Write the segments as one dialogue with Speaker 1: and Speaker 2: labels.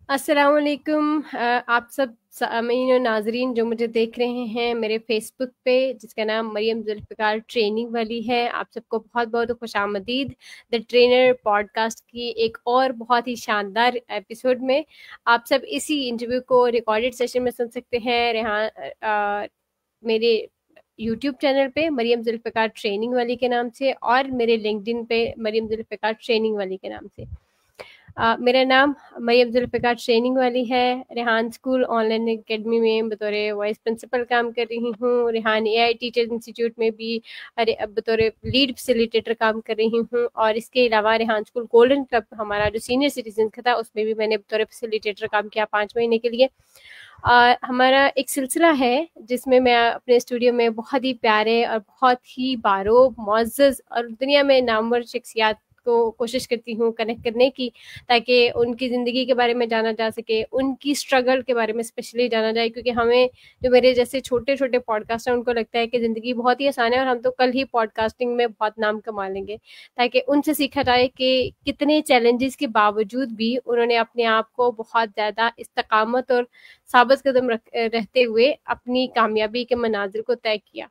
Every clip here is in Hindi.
Speaker 1: अस्सलाम वालेकुम। आप सब सामीन और नाजरीन जो मुझे देख रहे हैं मेरे फेसबुक पे, जिसका नाम मरियम जुल्फ़िकार ट्रेनिंग वाली है, आप सबको बहुत बहुत खुशामदीद द ट्रेनर पॉडकास्ट की एक और बहुत ही शानदार एपिसोड में। आप सब इसी इंटरव्यू को रिकॉर्डेड सेशन में सुन सकते हैं मेरे यूट्यूब चैनल पे मरियम जुल्फ़िकार ट्रेनिंग वाली के नाम से, और मेरे लिंक्डइन पे मरियम जुल्फ़िकार ट्रेनिंग वाली के नाम से। मेरा नाम मरियम जुल्फ़िकार ट्रेनिंग वाली है। रेहान स्कूल ऑनलाइन एकेडमी में बतौर वाइस प्रिंसिपल काम कर रही हूँ। रेहान एआई टीचर्स इंस्टीट्यूट में भी बतौर लीड फैसिलिटेटर काम कर रही हूँ, और इसके अलावा रेहान स्कूल गोल्डन क्लब, हमारा जो सीनियर सिटीजन का था, उसमें भी मैंने बतौर फैसिलिटेटर काम किया 5 महीने के लिए। हमारा एक सिलसिला है जिसमें मैं अपने स्टूडियो में बहुत ही प्यारे और बहुत ही बारो मुअज़्ज़ज़ और दुनिया में नामवर शख्सियात को कोशिश करती हूँ कनेक्ट करने की, ताकि उनकी ज़िंदगी के बारे में जाना जा सके, उनकी स्ट्रगल के बारे में स्पेशली जाना जाए। क्योंकि हमें, जो मेरे जैसे छोटे-छोटे पॉडकास्ट हैं, उनको लगता है कि ज़िंदगी बहुत ही आसान है और हम तो कल ही पॉडकास्टिंग में बहुत नाम कमा लेंगे। ताकि उनसे सीखा जाए कि कितने चैलेंजेस के बावजूद भी उन्होंने अपने आप को बहुत ज़्यादा इस्तकामत और साबित कदम रहते हुए अपनी कामयाबी के मनाजिर को तय किया।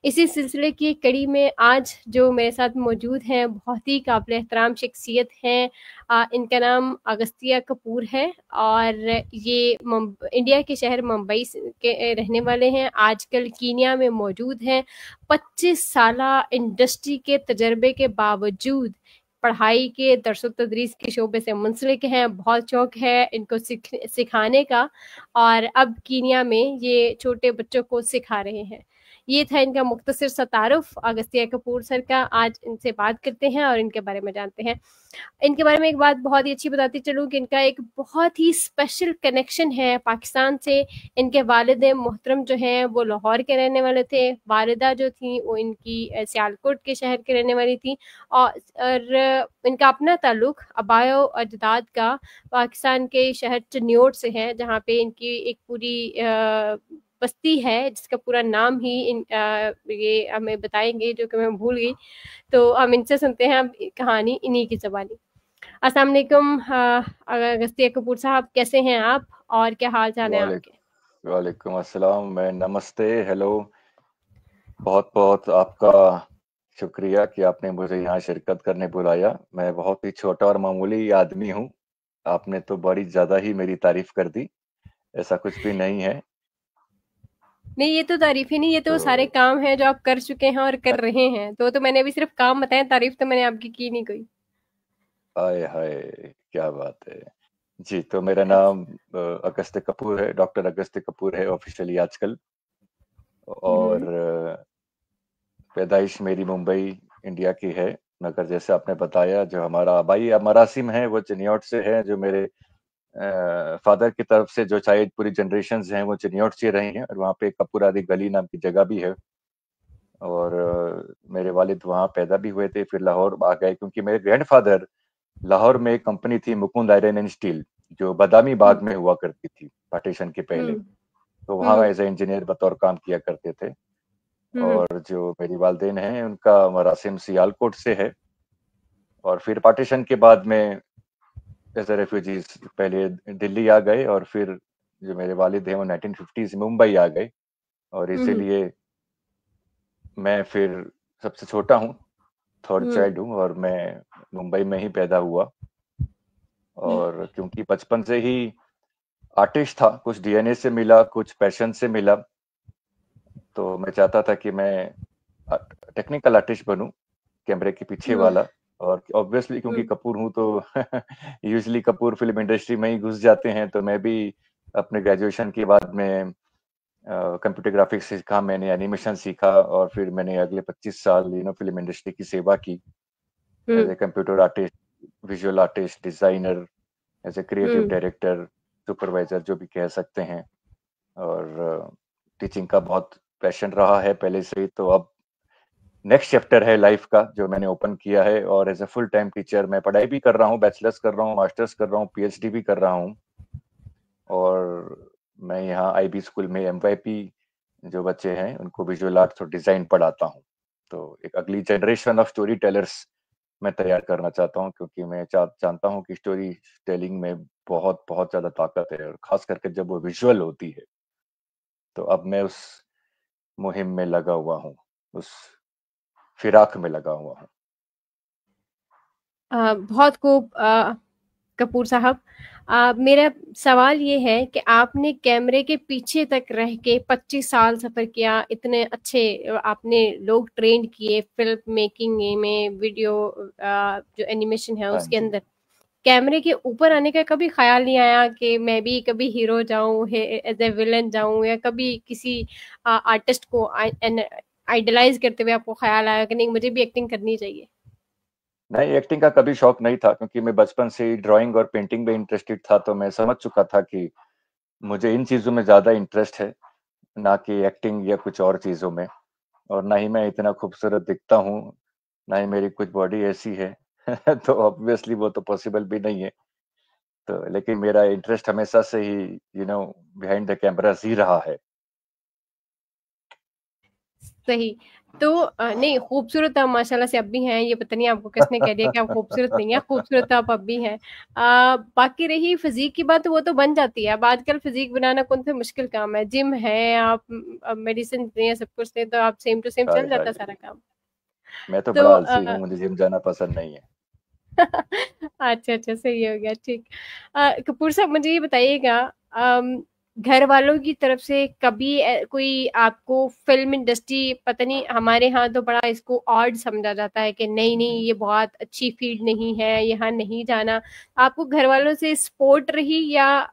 Speaker 1: इसी सिलसिले की कड़ी में आज जो मेरे साथ मौजूद हैं, बहुत ही काबिल एहतराम शख्सियत हैं। इनका नाम अगस्तिया कपूर है, और ये इंडिया के शहर मुंबई के रहने वाले हैं। आजकल कीनिया में मौजूद हैं। 25 साला इंडस्ट्री के तजर्बे के बावजूद पढ़ाई के दरस तदरीस के शोबे से मुंसलिक हैं। बहुत शौक है इनको सिखाने का, और अब कीनिया में ये छोटे बच्चों को सिखा रहे हैं। ये था इनका मुख्तसर सा तारुफ अगस्तिया कपूर सर का। आज इनसे बात करते हैं और इनके बारे में जानते हैं। इनके बारे में एक बात बहुत ही अच्छी बताती चलूँ कि इनका एक बहुत ही स्पेशल कनेक्शन है पाकिस्तान से। इनके वालिद मोहतरम जो हैं वो लाहौर के रहने वाले थे। वालिदा जो थी वो इनकी सियालकोट के शहर की रहने वाली थी, और इनका अपना ताल्लुक आबाओ अजदाद का पाकिस्तान के शहर चिन्योट से है, जहाँ पे इनकी एक पूरी बस्ती है जिसका पूरा नाम ही ये हमें बताएंगे, जो कि मैं भूल गई। तो हम इनसे सुनते हैं अब कहानी इन्हीं की ज़बानी। अस्सलाम वालेकुम अगस्तिया कपूर साहब, कैसे हैं आप और क्या हाल चाल है आपके?
Speaker 2: वालेकुम अस्सलाम। मैं नमस्ते, हेलो। बहुत बहुत आपका शुक्रिया कि आपने मुझे यहाँ शिरकत करने बुलाया। मैं बहुत ही छोटा और मामूली आदमी हूँ। आपने तो बड़ी ज़्यादा ही मेरी तारीफ कर दी। ऐसा कुछ भी नहीं है।
Speaker 1: नहीं, ये तो तारीफ ही नहीं, ये तो सारे
Speaker 2: तो
Speaker 1: काम हैं जो आप कर चुके हैं और कर रहे हैं। तो मैंने अभी सिर्फ काम बताए, तारीफ तो मैंने आपकी की नहीं कोई।
Speaker 2: आय हाय, क्या बात है। जी, तो मेरा
Speaker 1: अच्छा।
Speaker 2: नाम अगस्त्य कपूर है, डॉक्टर अगस्त्य कपूर है ऑफिशियली आजकल। और
Speaker 1: हम्म।
Speaker 2: पैदाइश मेरी मुंबई इंडिया की है, मगर जैसे आपने बताया जो हमारा आबाई मरासिम है वो चिन्योट से है। जो मेरे फादर की तरफ से जो शायद पूरी जनरेशन हैं वो चिन्योट से रही हैं, और वहाँ पे कपूरादी गली नाम की जगह भी है। और मेरे वालिद वहाँ पैदा भी हुए थे, फिर लाहौर आ गए क्योंकि मेरे ग्रैंडफादर, लाहौर में एक कंपनी थी मुकुंद आयरन एंड स्टील, जो बदामी बाग
Speaker 1: हम्म।
Speaker 2: में हुआ करती थी पार्टीशन के पहले।
Speaker 1: हम्म।
Speaker 2: तो वहाँ
Speaker 1: हम्म।
Speaker 2: एज ए इंजीनियर बतौर काम किया करते थे।
Speaker 1: हम्म।
Speaker 2: और जो मेरी वालदेन हैं उनका मरासिम सियालकोट से है। और फिर पार्टीशन के बाद में एज ए रेफ्यूजीज पहले दिल्ली आ गए, और फिर जो मेरे वालिद हैं वो 1950s मुंबई आ गए। और
Speaker 1: हम्म।
Speaker 2: इसीलिए मैं फिर सबसे छोटा हूँ, थर्ड
Speaker 1: हम्म।
Speaker 2: चाइल्ड हूँ, और मैं मुंबई में ही पैदा हुआ। और क्योंकि बचपन से ही आर्टिस्ट था, कुछ डीएनए से मिला, कुछ पैशन से मिला, तो मैं चाहता था कि मैं टेक्निकल आर्टिस्ट बनूं, कैमरे के पीछे
Speaker 1: हम्म।
Speaker 2: वाला। और ऑब्वियसली क्योंकि
Speaker 1: हम्म।
Speaker 2: कपूर हूं तो यूजुअली कपूर फिल्म इंडस्ट्री में ही घुस जाते हैं। तो मैं भी अपने ग्रेजुएशन के बाद में कंप्यूटर ग्राफिक्स सीखा, मैंने एनिमेशन सीखा, और फिर मैंने अगले 25 साल फिल्म इंडस्ट्री की सेवा की as
Speaker 1: hmm.
Speaker 2: A computer artist, visual artist, designer, as a creative
Speaker 1: hmm.
Speaker 2: Director, supervisor जो भी कह सकते हैं। और टीचिंग का बहुत पैशन रहा है पहले से ही। तो अब नेक्स्ट चैप्टर है लाइफ का जो मैंने ओपन किया है, और as a full time teacher मैं पढ़ाई भी कर रहा हूँ, बैचलर्स कर रहा हूँ, मास्टर्स कर रहा हूँ, पीएचडी भी कर रहा हूँ। और मैं यहाँ आईबी स्कूल में एमवाईपी जो बच्चे हैं उनको विजुअल आर्ट्स और डिजाइन पढ़ाता हूँ। तो एक अगली जनरेशन ऑफ स्टोरी टेलर्स मैं तैयार करना चाहता हूँ, क्योंकि मैं जानता हूँ कि स्टोरी टेलिंग में बहुत बहुत ज़्यादा ताकत है, और ख़ास करके जब वो विज़ुअल होती है, तो अब मैं उस मुहिम में लगा हुआ हूँ, उस फिराक में लगा हुआ हूँ।
Speaker 1: बहुत खूब कपूर साहब। मेरा सवाल ये है कि आपने कैमरे के पीछे तक रह के 25 साल सफर किया, इतने अच्छे आपने लोग ट्रेन किए फिल्म मेकिंग में, वीडियो जो एनिमेशन है
Speaker 2: हाँ
Speaker 1: उसके
Speaker 2: जी।
Speaker 1: अंदर, कैमरे के ऊपर आने का कभी ख्याल नहीं आया कि मैं भी कभी हीरो जाऊं, एज ए विलन जाऊं, या कभी किसी आर्टिस्ट को आइडलाइज करते हुए आपको ख्याल आया कि नहीं मुझे भी एक्टिंग करनी चाहिए?
Speaker 2: नहीं, एक्टिंग का कभी शौक नहीं था, क्योंकि मैं बचपन से ही ड्राइंग और पेंटिंग में इंटरेस्टेड था, तो मैं समझ चुका था कि मुझे इन चीज़ों में ज़्यादा इंटरेस्ट है, ना कि एक्टिंग या कुछ और चीज़ों में। और ना ही मैं इतना खूबसूरत दिखता हूँ, ना ही मेरी कुछ बॉडी ऐसी है तो ऑब्वियसली वो तो पॉसिबल भी नहीं है। तो लेकिन मेरा इंटरेस्ट हमेशा से ही बिहाइंड द कैमरास ही रहा है।
Speaker 1: सही। तो नहीं, खूबसूरत आप माशाल्लाह से अब भी हैं, ये पता नहीं आपको किसने कह दिया कि आप खूबसूरत नहीं है, खूबसूरत आप अब भी हैं। बाकी रही फिजिक की बात, वो तो बन जाती है। अब आजकल फिजिक बनाना कौन सा मुश्किल काम है, जिम है, आप मेडिसिन हैं, सब कुछ है, तो आप सेम टू सेम
Speaker 2: हाय
Speaker 1: चल जाता है
Speaker 2: हाय,
Speaker 1: सारा काम।
Speaker 2: मैं तो
Speaker 1: तो
Speaker 2: बड़ा आलसी हूँ, मुझे जिम जाना पसंद नहीं है।
Speaker 1: अच्छा अच्छा, सही हो गया, ठीक। कपूर साहब मुझे ये बताइएगा, घर वालों की तरफ से कभी कोई आपको फिल्म इंडस्ट्री, पता नहीं हमारे यहाँ तो बड़ा इसको ऑड समझा जाता है कि नहीं नहीं ये बहुत अच्छी फील्ड नहीं है, यहाँ नहीं जाना, आपको घर वालों से सपोर्ट रही, या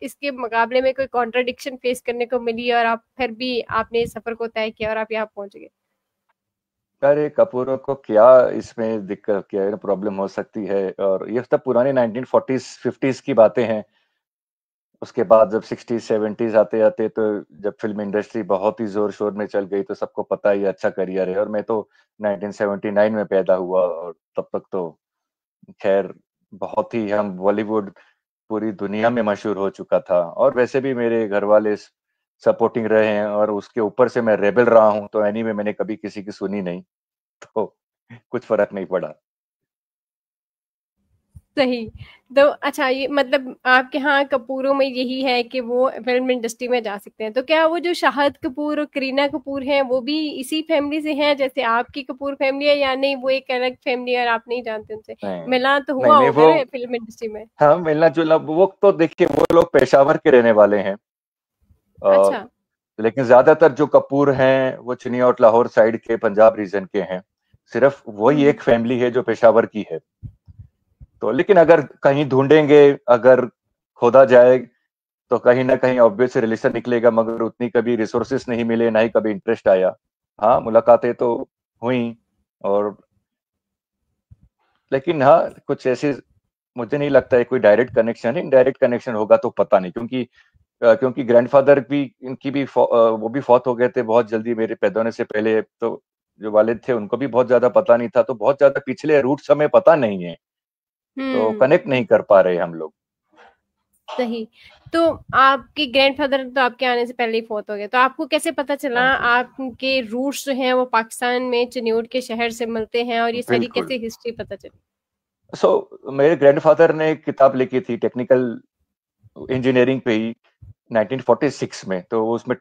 Speaker 1: इसके मुकाबले में कोई कॉन्ट्रडिक्शन फेस करने को मिली और आप फिर भी आपने इस सफर को तय किया और आप यहाँ पहुंच गए?
Speaker 2: अरे कपूरों को क्या इसमें दिक्कत, क्या प्रॉब्लम हो सकती है? और ये सब पुरानी 1940s 50s की बातें हैं। उसके बाद जब 60s 70s आते आते, तो जब फिल्म इंडस्ट्री बहुत ही जोर शोर में चल गई, तो सबको पता ही अच्छा करियर है। और मैं तो 1979 में पैदा हुआ, और तब तक तो खैर बहुत ही हम बॉलीवुड पूरी दुनिया में मशहूर हो चुका था। और वैसे भी मेरे घर वाले सपोर्टिंग रहे हैं, और उसके ऊपर से मैं रेबल रहा हूँ, तो एनीवे मैंने कभी किसी की सुनी नहीं, तो कुछ फर्क नहीं पड़ा।
Speaker 1: सही। तो अच्छा, ये मतलब आपके यहाँ कपूरों में यही है कि वो फिल्म इंडस्ट्री में जा सकते हैं, तो क्या वो जो शाहिद कपूर और करीना कपूर हैं वो भी इसी फैमिली से हैं जैसे आपकी कपूर फैमिली है, या नहीं वो एक अलग फैमिली है और आप नहीं जानते उनसे?
Speaker 2: नहीं
Speaker 1: मिला तो
Speaker 2: नहीं
Speaker 1: हुआ
Speaker 2: नहीं,
Speaker 1: होगा
Speaker 2: वो
Speaker 1: ना फिल्म इंडस्ट्री में?
Speaker 2: हाँ, मिलना जुलना वो तो देखिए, वो लोग पेशावर के रहने वाले हैं। अ,
Speaker 1: अच्छा।
Speaker 2: लेकिन ज्यादातर जो कपूर हैं वो चिनिया लाहौर साइड के, पंजाब रीजन के हैं। सिर्फ वही
Speaker 1: हम्म।
Speaker 2: एक फैमिली है जो पेशावर की है। तो लेकिन अगर कहीं ढूंढेंगे, अगर खोदा जाए, तो कहीं ना कहीं ऑब्वियस रिलेशन निकलेगा, मगर उतनी कभी रिसोर्सेस नहीं मिले, ना ही कभी इंटरेस्ट आया। हाँ, मुलाकातें तो हुई। और लेकिन हाँ, कुछ ऐसे मुझे नहीं लगता है कोई डायरेक्ट कनेक्शन है। इनडायरेक्ट कनेक्शन होगा तो पता नहीं, क्योंकि ग्रैंडफादर भी इनकी भी वो भी फौत हो गए थे बहुत जल्दी मेरे पैदा होने से पहले। तो जो वालिद थे उनको भी बहुत ज्यादा पता नहीं था, तो बहुत ज्यादा पिछले रूट्स हमें पता नहीं है, तो
Speaker 1: हम्म।
Speaker 2: कनेक्ट नहीं कर पा रहे हम लोग।
Speaker 1: सही। तो आपके ग्रैंडफादर तो आपके आने से पहले ही फौत हो गए, तो आपको कैसे पता चला
Speaker 2: हाँ जी।
Speaker 1: आपके रूट्स जो हैं वो पाकिस्तान में चिन्योट के शहर से मिलते हैं, और ये सारी
Speaker 2: बिल्कुल।
Speaker 1: कैसे हिस्ट्री पता चली?
Speaker 2: मेरे ग्रैंडफादर ने एक किताब लिखी थी टेक्निकल इंजीनियरिंग पे ही, 1946 में। तो उसमें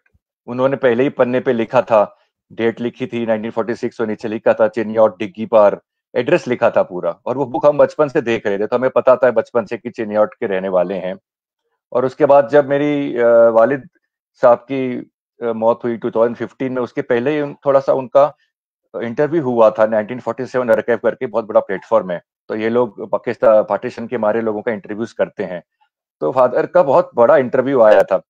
Speaker 2: उन्होंने पहले ही पन्ने पे लिखा था, डेट लिखी थी 1946, और नीचे लिखा था चिन्यौट डिग्गी पार, एड्रेस लिखा था पूरा। और वो बुक हम बचपन से देख रहे थे, तो हमें पता था बचपन से कि चिन्यौट के रहने वाले हैं। और उसके बाद जब मेरी वालिद साहब की मौत हुई 2015 में, उसके पहले ही थोड़ा सा उनका इंटरव्यू हुआ था 1947 आर्काइव करके, बहुत बड़ा प्लेटफॉर्म है। तो ये लोग पाकिस्तान पार्टीशन के मारे लोगों का इंटरव्यूज करते हैं। तो फादर का बहुत बड़ा इंटरव्यू आया था।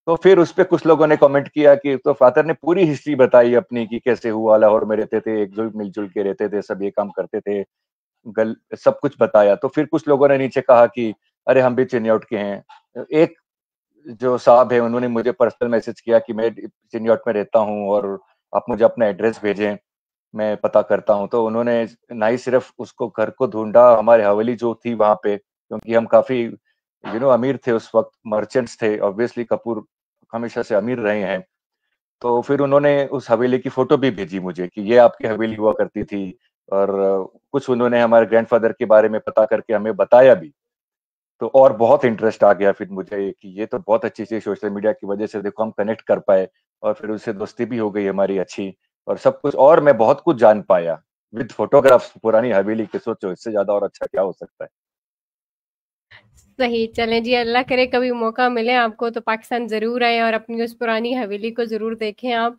Speaker 2: तो फिर उस पे कुछ लोगों ने कमेंट किया कि, तो फादर ने पूरी हिस्ट्री बताई अपनी कि कैसे हुआ, लाहौर में रहते थे, एकजुट मिलजुल के रहते थे, सब ये काम करते थे, गल सब कुछ बताया। तो फिर कुछ लोगों ने नीचे कहा कि अरे हम भी चिन्यौट के हैं। एक जो साहब है उन्होंने मुझे पर्सनल मैसेज किया कि मैं चिन्यौट में रहता हूँ, और आप मुझे अपना एड्रेस भेजें, मैं पता करता हूँ। तो उन्होंने ना ही सिर्फ उसको घर को ढूंढा, हमारी हवेली जो थी वहां पे, क्योंकि हम काफी अमीर थे उस वक्त, मर्चेंट्स थे, ऑब्वियसली कपूर हमेशा से अमीर रहे हैं। तो फिर उन्होंने उस हवेली की फोटो भी भेजी मुझे कि ये आपकी हवेली हुआ करती थी। और कुछ उन्होंने हमारे ग्रैंडफादर के बारे में पता करके हमें बताया भी। तो और बहुत इंटरेस्ट आ गया फिर मुझे कि ये तो बहुत अच्छी चीज, सोशल मीडिया की वजह से देखो हम कनेक्ट कर पाए, और फिर उससे दोस्ती भी हो गई हमारी अच्छी, और सब कुछ, और मैं बहुत कुछ जान पाया विद फोटोग्राफ्स पुरानी हवेली के। सोचो इससे ज्यादा और अच्छा क्या हो सकता है।
Speaker 1: सही, चलें जी, अल्लाह करे कभी मौका मिले आपको तो पाकिस्तान ज़रूर आएँ और अपनी उस पुरानी हवेली को ज़रूर देखें आप,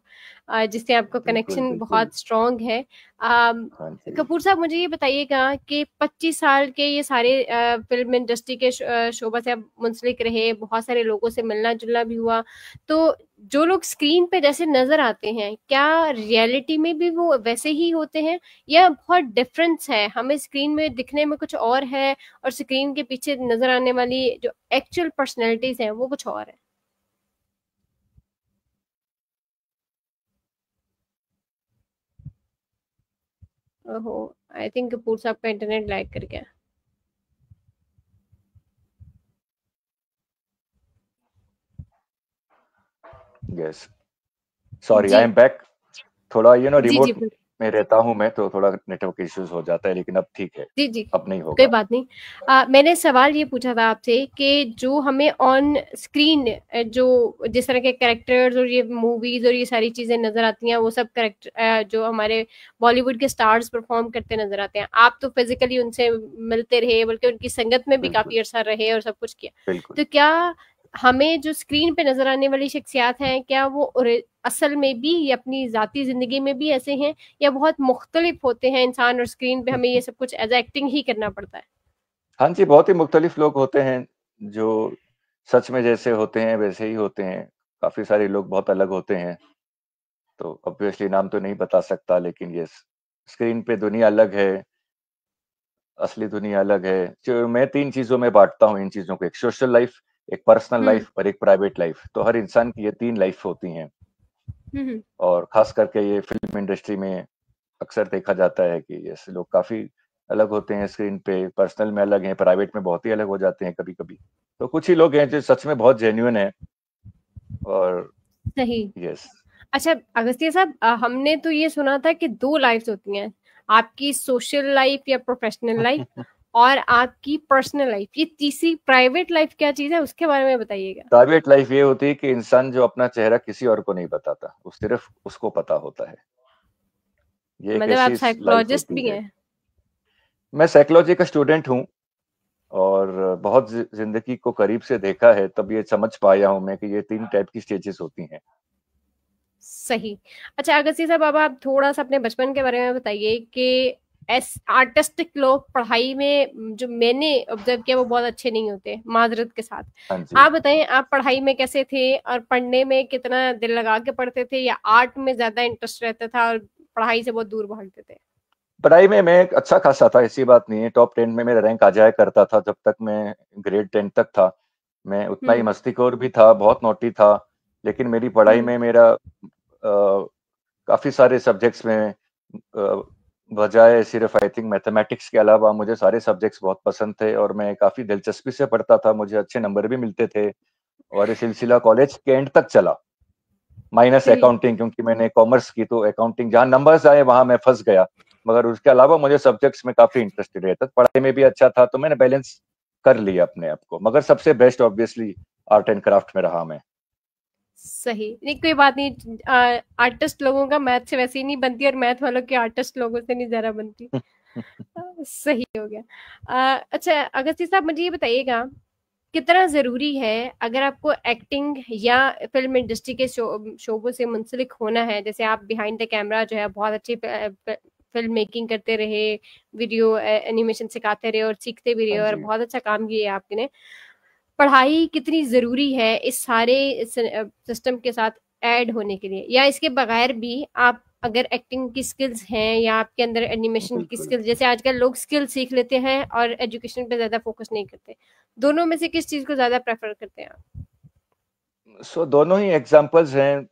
Speaker 1: जिससे आपको
Speaker 2: बिल्कुल
Speaker 1: कनेक्शन
Speaker 2: बिल्कुल।
Speaker 1: बहुत स्ट्रॉन्ग है। अम,
Speaker 2: हाँ जी।
Speaker 1: कपूर साहब, मुझे ये बताइएगा कि 25 साल के ये सारे फ़िल्म इंडस्ट्री के शोबा से आप मुंसलिक रहे, बहुत सारे लोगों से मिलना-जुलना भी हुआ, तो जो लोग स्क्रीन पे जैसे नज़र आते हैं, क्या रियलिटी में भी वो वैसे ही होते हैं या बहुत डिफरेंस है? हमें स्क्रीन में दिखने में कुछ और है और स्क्रीन के पीछे नजर आने वाली जो एक्चुअल पर्सनैलिटीज हैं वो कुछ और है। ओहो, आई थिंक कपूर साहब का इंटरनेट लैग कर गया।
Speaker 2: यस, सॉरी,
Speaker 1: जी
Speaker 2: आई एम बैक। थोड़ा
Speaker 1: जी जी
Speaker 2: रिमोट
Speaker 1: बिल्कुल।
Speaker 2: में रहता हूँ मैं, तो थोड़ा नेटवर्क इश्यूज हो जाता है, लेकिन अब ठीक है,
Speaker 1: जी जी,
Speaker 2: अब नहीं
Speaker 1: कोई
Speaker 2: होगा।
Speaker 1: बात नहीं। मैंने सवाल ये पूछा था आपसे कि जो हमें ऑन स्क्रीन जो जिस तरह के कैरेक्टर्स और ये मूवीज और ये सारी चीजें नजर आती हैं, वो सब कैरेक्टर जो हमारे बॉलीवुड के स्टार्स परफॉर्म करते नजर आते हैं, आप तो फिजिकली उनसे मिलते रहे, बल्कि उनकी संगत में भी
Speaker 2: बिल्कुल
Speaker 1: काफी अरसा रहे और सब कुछ किया,
Speaker 2: बिल्कुल।
Speaker 1: तो क्या हमें जो स्क्रीन पे नजर आने वाली शख्सियात हैं, क्या वो असल में भी या अपनी जाती जिंदगी में भी ऐसे हैं, या बहुत मुख्तलिफ होते हैं इंसान और स्क्रीन पे हमें ये सब कुछ एज एक्टिंग ही करना पड़ता है?
Speaker 2: हाँ जी, बहुत ही मुख्तलिफ लोग होते हैं, जो सच में जैसे होते हैं वैसे ही होते हैं। काफी सारे लोग बहुत अलग होते हैं, तो ऑब्वियसली नाम तो नहीं बता सकता, लेकिन ये स्क्रीन पे दुनिया अलग है, असली दुनिया अलग है। जो मैं 3 चीज़ों में बाँटता हूँ इन चीज़ों को, एक सोशल लाइफ़, एक पर्सनल
Speaker 1: हम्म
Speaker 2: लाइफ़ और एक प्राइवेट लाइफ़। तो हर इंसान की ये 3 लाइफ़ होती हैं,
Speaker 1: हम्म।
Speaker 2: और ख़ास करके ये फ़िल्म इंडस्ट्री में अक्सर देखा जाता है कि ऐसे लोग काफ़ी अलग होते हैं स्क्रीन पे, पर्सनल में अलग हैं, प्राइवेट में बहुत ही अलग हो जाते हैं कभी-कभी। तो कुछ ही लोग हैं जो सच में बहुत जेन्युइन हैं, और
Speaker 1: सही।
Speaker 2: यस।
Speaker 1: अच्छा अगस्तिया साहब, हमने तो ये सुना था कि दो लाइफ्स होती हैं, आपकी सोशल लाइफ या प्रोफेशनल लाइफ और आपकी पर्सनल लाइफ, ये तीसरी प्राइवेट लाइफ क्या चीज है, उसके बारे में बताइएगा।
Speaker 2: प्राइवेट लाइफ़ ये होती है कि इंसान जो अपना चेहरा किसी और को नहीं बताता, वो सिर्फ़ उसको पता होता है। ये एक
Speaker 1: मतलब आप
Speaker 2: ऐसी स लाइफ़
Speaker 1: साइकोलॉजिस्ट
Speaker 2: होती
Speaker 1: भी
Speaker 2: है।
Speaker 1: हैं?
Speaker 2: मैं साइकोलॉजी का स्टूडेंट हूँ, और बहुत जिंदगी को करीब से देखा है, तब ये समझ पाया हूँ मैं कि ये 3 टाइप की स्टेजेस होती हैं।
Speaker 1: सही। अच्छा अगस्तिया साहब, अब आप थोड़ा सा अपने बचपन के बारे में बताइए कि एस आर्टिस्टिक लोग पढ़ाई में जो मैंने ऑब्जर्व किया वो बहुत अच्छे नहीं होते, माजरत के साथ।
Speaker 2: हाँ जी।
Speaker 1: आप बताएं, आप पढ़ाई में कैसे थे और पढ़ने में कितना दिल लगा के पढ़ते थे, या आर्ट में ज्यादा इंटरेस्ट रहता था और पढ़ाई से बहुत दूर भागते थे?
Speaker 2: पढ़ाई में मैं अच्छा खासा था, ऐसी बात नहीं है। टॉप 10 में मेरा रैंक आ जाया करता था जब तक मैं ग्रेड 10 तक था। मैं उतना ही
Speaker 1: हम्म
Speaker 2: मस्तीखोर भी था, बहुत नॉटी था, लेकिन मेरी पढ़ाई
Speaker 1: हम्म।
Speaker 2: में मेरा काफ़ी सारे सब्जेक्ट्स में बजाय सिर्फ आई थिंक मैथमेटिक्स के अलावा मुझे सारे सब्जेक्ट्स बहुत पसंद थे, और मैं काफ़ी दिलचस्पी से पढ़ता था, मुझे अच्छे नंबर भी मिलते थे, और ये सिलसिला कॉलेज के एंड तक चला। माइनस
Speaker 1: सही।
Speaker 2: अकाउंटिंग, क्योंकि मैंने कॉमर्स की, तो अकाउंटिंग जहाँ नंबर्स आए वहां मैं फंस गया। मगर उसके अलावा मुझे सब्जेक्ट्स में काफी इंटरेस्टेड रहता, पढ़ाई में भी अच्छा था, तो मैंने बैलेंस कर लिया अपने आप को। मगर सबसे best obviously art and craft में रहा मैं।
Speaker 1: सही, नहीं कोई बात नहीं। आर्टिस्ट लोगों का मैथ से वैसे ही नहीं बनती और मैथ वालों की आर्टिस्ट लोगों से नहीं ज्यादा बनती। सही हो गया। अच्छा अगस्ती साहब, मुझे ये बताइएगा, कितना ज़रूरी है अगर आपको एक्टिंग या फ़िल्म इंडस्ट्री के शोबों से मुंसलिक होना है, जैसे आप बिहाइंड द कैमरा जो है बहुत अच्छी फ़िल्म मेकिंग करते रहे, वीडियो एनिमेशन सिखाते रहे और सीखते भी रहे
Speaker 2: हाँ
Speaker 1: और
Speaker 2: जी।
Speaker 1: बहुत अच्छा काम किया आपने। पढ़ाई कितनी ज़रूरी है इस सारे सिस्टम के साथ ऐड होने के लिए, या इसके बगैर भी आप अगर एक्टिंग की स्किल्स हैं या आपके अंदर एनिमेशन की
Speaker 2: बिल्कुल।
Speaker 1: स्किल्स, जैसे आजकल लोग स्किल सीख लेते हैं और एजुकेशन पे ज़्यादा फोकस नहीं करते, दोनों में से किस चीज़ को ज़्यादा प्रेफर करते हैं आप?
Speaker 2: दोनों ही एग्जाम्पल्स हैं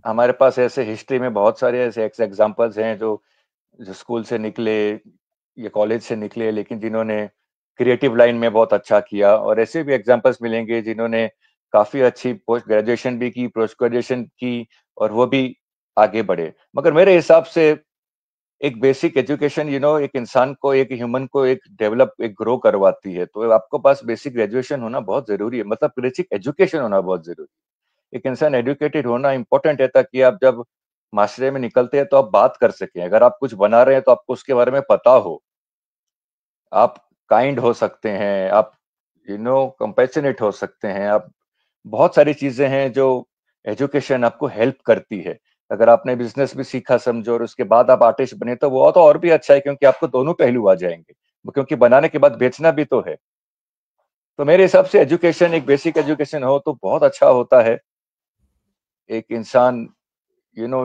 Speaker 2: हमारे पास। ऐसे हिस्ट्री में बहुत सारे ऐसे एग्जाम्पल्स हैं जो जो स्कूल से निकले या कॉलेज से निकले, लेकिन जिन्होंने क्रिएटिव लाइन में बहुत अच्छा किया, और ऐसे भी एग्जांपल्स मिलेंगे जिन्होंने काफ़ी अच्छी पोस्ट ग्रेजुएशन भी की, पोस्ट ग्रेजुएशन की, और वो भी आगे बढ़े। मगर मेरे हिसाब से एक बेसिक एजुकेशन एक इंसान को, एक ह्यूमन को एक डेवलप, एक ग्रो करवाती है। तो आपको पास बेसिक ग्रेजुएशन होना बहुत जरूरी है, मतलब बेसिक एजुकेशन होना बहुत जरूरी है। एक इंसान एजुकेटेड होना इंपॉर्टेंट है, ताकि आप जब माशरे में निकलते हैं तो आप बात कर सकें। अगर आप कुछ बना रहे हैं तो आपको उसके बारे में पता हो, आप काइंड हो सकते हैं, आप कंपैशनेट हो सकते हैं। आप बहुत सारी चीजें हैं जो एजुकेशन आपको हेल्प करती है। अगर आपने बिजनेस भी सीखा समझो और उसके बाद आप आर्टिस्ट बने, तो वो तो और भी अच्छा है, क्योंकि आपको दोनों पहलू आ जाएंगे। क्योंकि बनाने के बाद बेचना भी तो है। तो मेरे हिसाब से एजुकेशन, एक बेसिक एजुकेशन हो तो बहुत अच्छा होता है। एक इंसान you know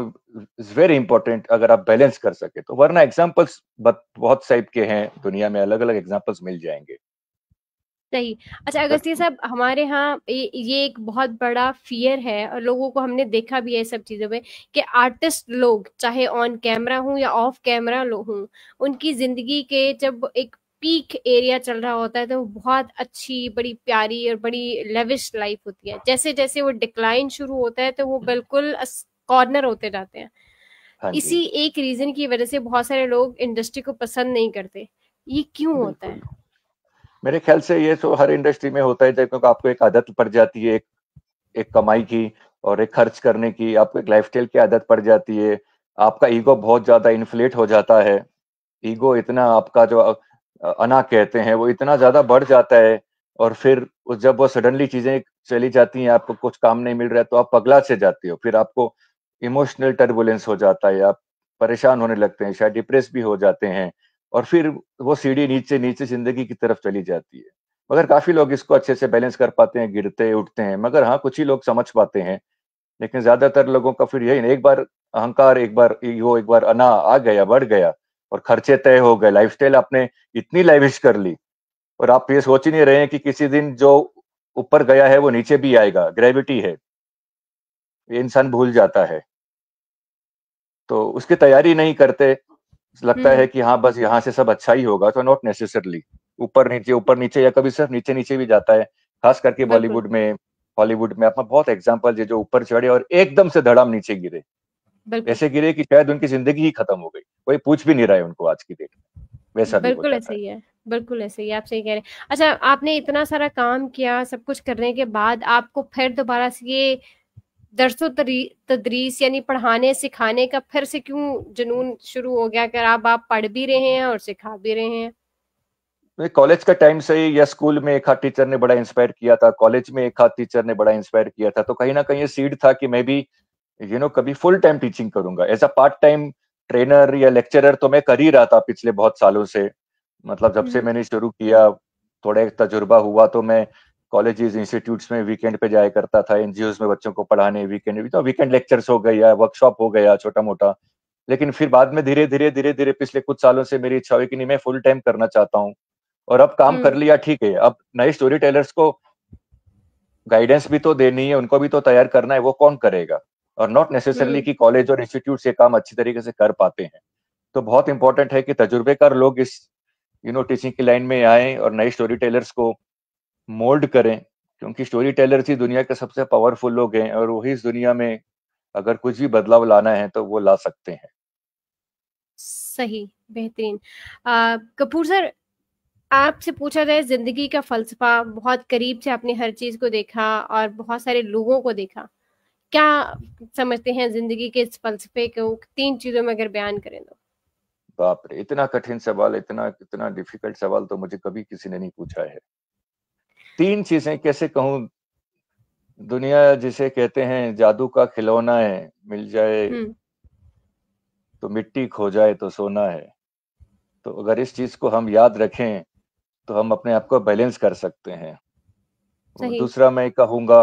Speaker 2: is very important, अगर आप बैलेंस कर सके तो। वरना एग्जाम्पल्स बहुत टाइप के हैं दुनिया में, अलग अलग एग्जाम्पल्स मिल जाएंगे।
Speaker 1: सही। अच्छा अगस्त्य साहब, हमारे यहाँ ये एक बहुत बड़ा फियर है, और लोगों को हमने देखा भी है सब चीजों में, कि आर्टिस्ट लोग चाहे ऑन कैमरा हूँ या ऑफ कैमरा लोग हूँ, उनकी जिंदगी के जब एक पीक एरिया चल रहा होता है तो वो बहुत अच्छी, बड़ी प्यारी और बड़ी लेविश लाइफ होती है। जैसे जैसे वो डिक्लाइन शुरू होता है तो वो बिल्कुल कॉर्नर होते जाते हैं।
Speaker 2: हाँ जी,
Speaker 1: इसी एक रीजन की वजह से बहुत सारे लोग इंडस्ट्री को पसंद नहीं करते। ये क्यों होता है?
Speaker 2: बिल्कुल। मेरे ख्याल से ये तो हर इंडस्ट्री में होता है, क्योंकि आपको एक आदत पड़ जाती है, एक कमाई की और एक खर्च करने की। आपको एक लाइफस्टाइल की आदत पड़ जाती है। आपका ईगो बहुत ज्यादा इन्फ्लेट हो जाता है। ईगो इतना, आपका जो अना कहते हैं, वो इतना ज्यादा बढ़ जाता है। और फिर जब वो सडनली चीजें चली जाती हैं, आपको कुछ काम नहीं मिल रहा है, तो आप पगला से जाते हो। फिर आपको इमोशनल टर्बुलेंस हो जाता है, आप परेशान होने लगते हैं, शायद डिप्रेस भी हो जाते हैं। और फिर वो सीढ़ी नीचे नीचे जिंदगी की तरफ चली जाती है। मगर काफी लोग इसको अच्छे से बैलेंस कर पाते हैं, गिरते उठते हैं। मगर हाँ, कुछ ही लोग समझ पाते हैं। लेकिन ज्यादातर लोगों का फिर यही, एक बार अहंकार, एक बार ईगो, एक बार अना आ गया, बढ़ गया, और खर्चे तय हो गए, लाइफस्टाइल आपने इतनी लाइविश कर ली, और आप ये सोच ही नहीं रहे हैं कि किसी दिन जो ऊपर गया है वो नीचे भी आएगा, ग्रेविटी है, ये इंसान भूल जाता है। तो उसकी तैयारी नहीं करते। लगता है
Speaker 1: हम्म।
Speaker 2: कि हाँ, बस यहाँ से सब अच्छा ही होगा, तो नॉट नेसेसरली। ऊपर नीचे, या कभी सिर्फ नीचे नीचे भी जाता है। खास करके
Speaker 1: बिल्कुल।
Speaker 2: बॉलीवुड में, हॉलीवुड में अपना बहुत एग्जाम्पल है, जो ऊपर चढ़े और एकदम से धड़ाम नीचे गिरे।
Speaker 1: बिल्कुल।
Speaker 2: ऐसे गिरे कि शायद उनकी जिंदगी ही खत्म हो गई, कोई पूछ भी नहीं रहा है उनको आज की डेट में। वैसा भी हो
Speaker 1: बिल्कुल
Speaker 2: जाता
Speaker 1: ऐसे
Speaker 2: है।
Speaker 1: ही है। बिल्कुल ऐसे ही है, आप सही कह रहे हैं। अच्छा, आपने इतना सारा काम किया, सब कुछ करने के बाद आपको फिर दोबारा से ये दरसो तदरीस यानी पढ़ाने सिखाने का फिर से क्यों जुनून शुरू हो गया? अगर आप पढ़ भी रहे हैं और सिखा भी रहे हैं।
Speaker 2: कॉलेज का टाइम से ही, या स्कूल में एक हाथ टीचर ने बड़ा इंस्पायर किया था, कॉलेज में एक हाथ टीचर ने बड़ा इंस्पायर किया था। तो कहीं ना कहीं ये सीड था कि मैं भी कभी फुल टाइम टीचिंग करूंगा। As a part time trainer या लेक्चरर तो मैं कर ही रहा था पिछले बहुत सालों से। मतलब जब से
Speaker 1: हम्म।
Speaker 2: मैंने शुरू किया, थोड़ा एक तजुर्बा हुआ, तो मैं कॉलेजेस, इंस्टीट्यूट्स में वीकेंड पे जाया करता था, एनजीओज में बच्चों को पढ़ाने। वीकेंड लेक्चर्स हो गया, वर्कशॉप हो गया छोटा मोटा। लेकिन फिर बाद में धीरे धीरे पिछले कुछ सालों से मेरी इच्छा हुई कि नहीं, मैं फुल टाइम करना चाहता हूँ। और अब काम कर
Speaker 1: हम्म।
Speaker 2: लिया, ठीक है, अब नए स्टोरी टेलर्स को गाइडेंस भी तो देनी है, उनको भी तो तैयार करना है, वो कौन करेगा? और नॉट नेसेसरली
Speaker 1: हम्म।
Speaker 2: कि कॉलेज और इंस्टीट्यूट से काम अच्छी तरीके से कर पाते हैं। तो बहुत इंपॉर्टेंट है कि तजुर्बेकार लोग इस टीचिंग की लाइन में आए और नए स्टोरी टेलर्स को मोल्ड करें। क्योंकि स्टोरी टेलर्स ही दुनिया के सबसे पावरफुल लोग हैं, और वही इस दुनिया में अगर कुछ भी बदलाव लाना है तो वो ला सकते हैं।
Speaker 1: सही। बेहतरीन। कपूर सर, आपसे पूछा जाए जिंदगी का फलसफा, बहुत करीब से आपने हर चीज को देखा और बहुत सारे लोगों को देखा, क्या समझते हैं जिंदगी के इस फलसफे को 3 चीजों में अगर बयान करें तो?
Speaker 2: बाप रे, इतना कठिन सवाल, इतना इतना डिफिकल्ट सवाल तो मुझे कभी किसी ने नहीं पूछा है। 3 चीजें कैसे कहूँ? दुनिया जिसे कहते हैं जादू का खिलौना है, मिल जाए
Speaker 1: हम्म।
Speaker 2: तो मिट्टी, खो जाए तो सोना है। तो अगर इस चीज को हम याद रखें तो हम अपने आप को बैलेंस कर सकते हैं। और
Speaker 1: सही।
Speaker 2: दूसरा मैं कहूंगा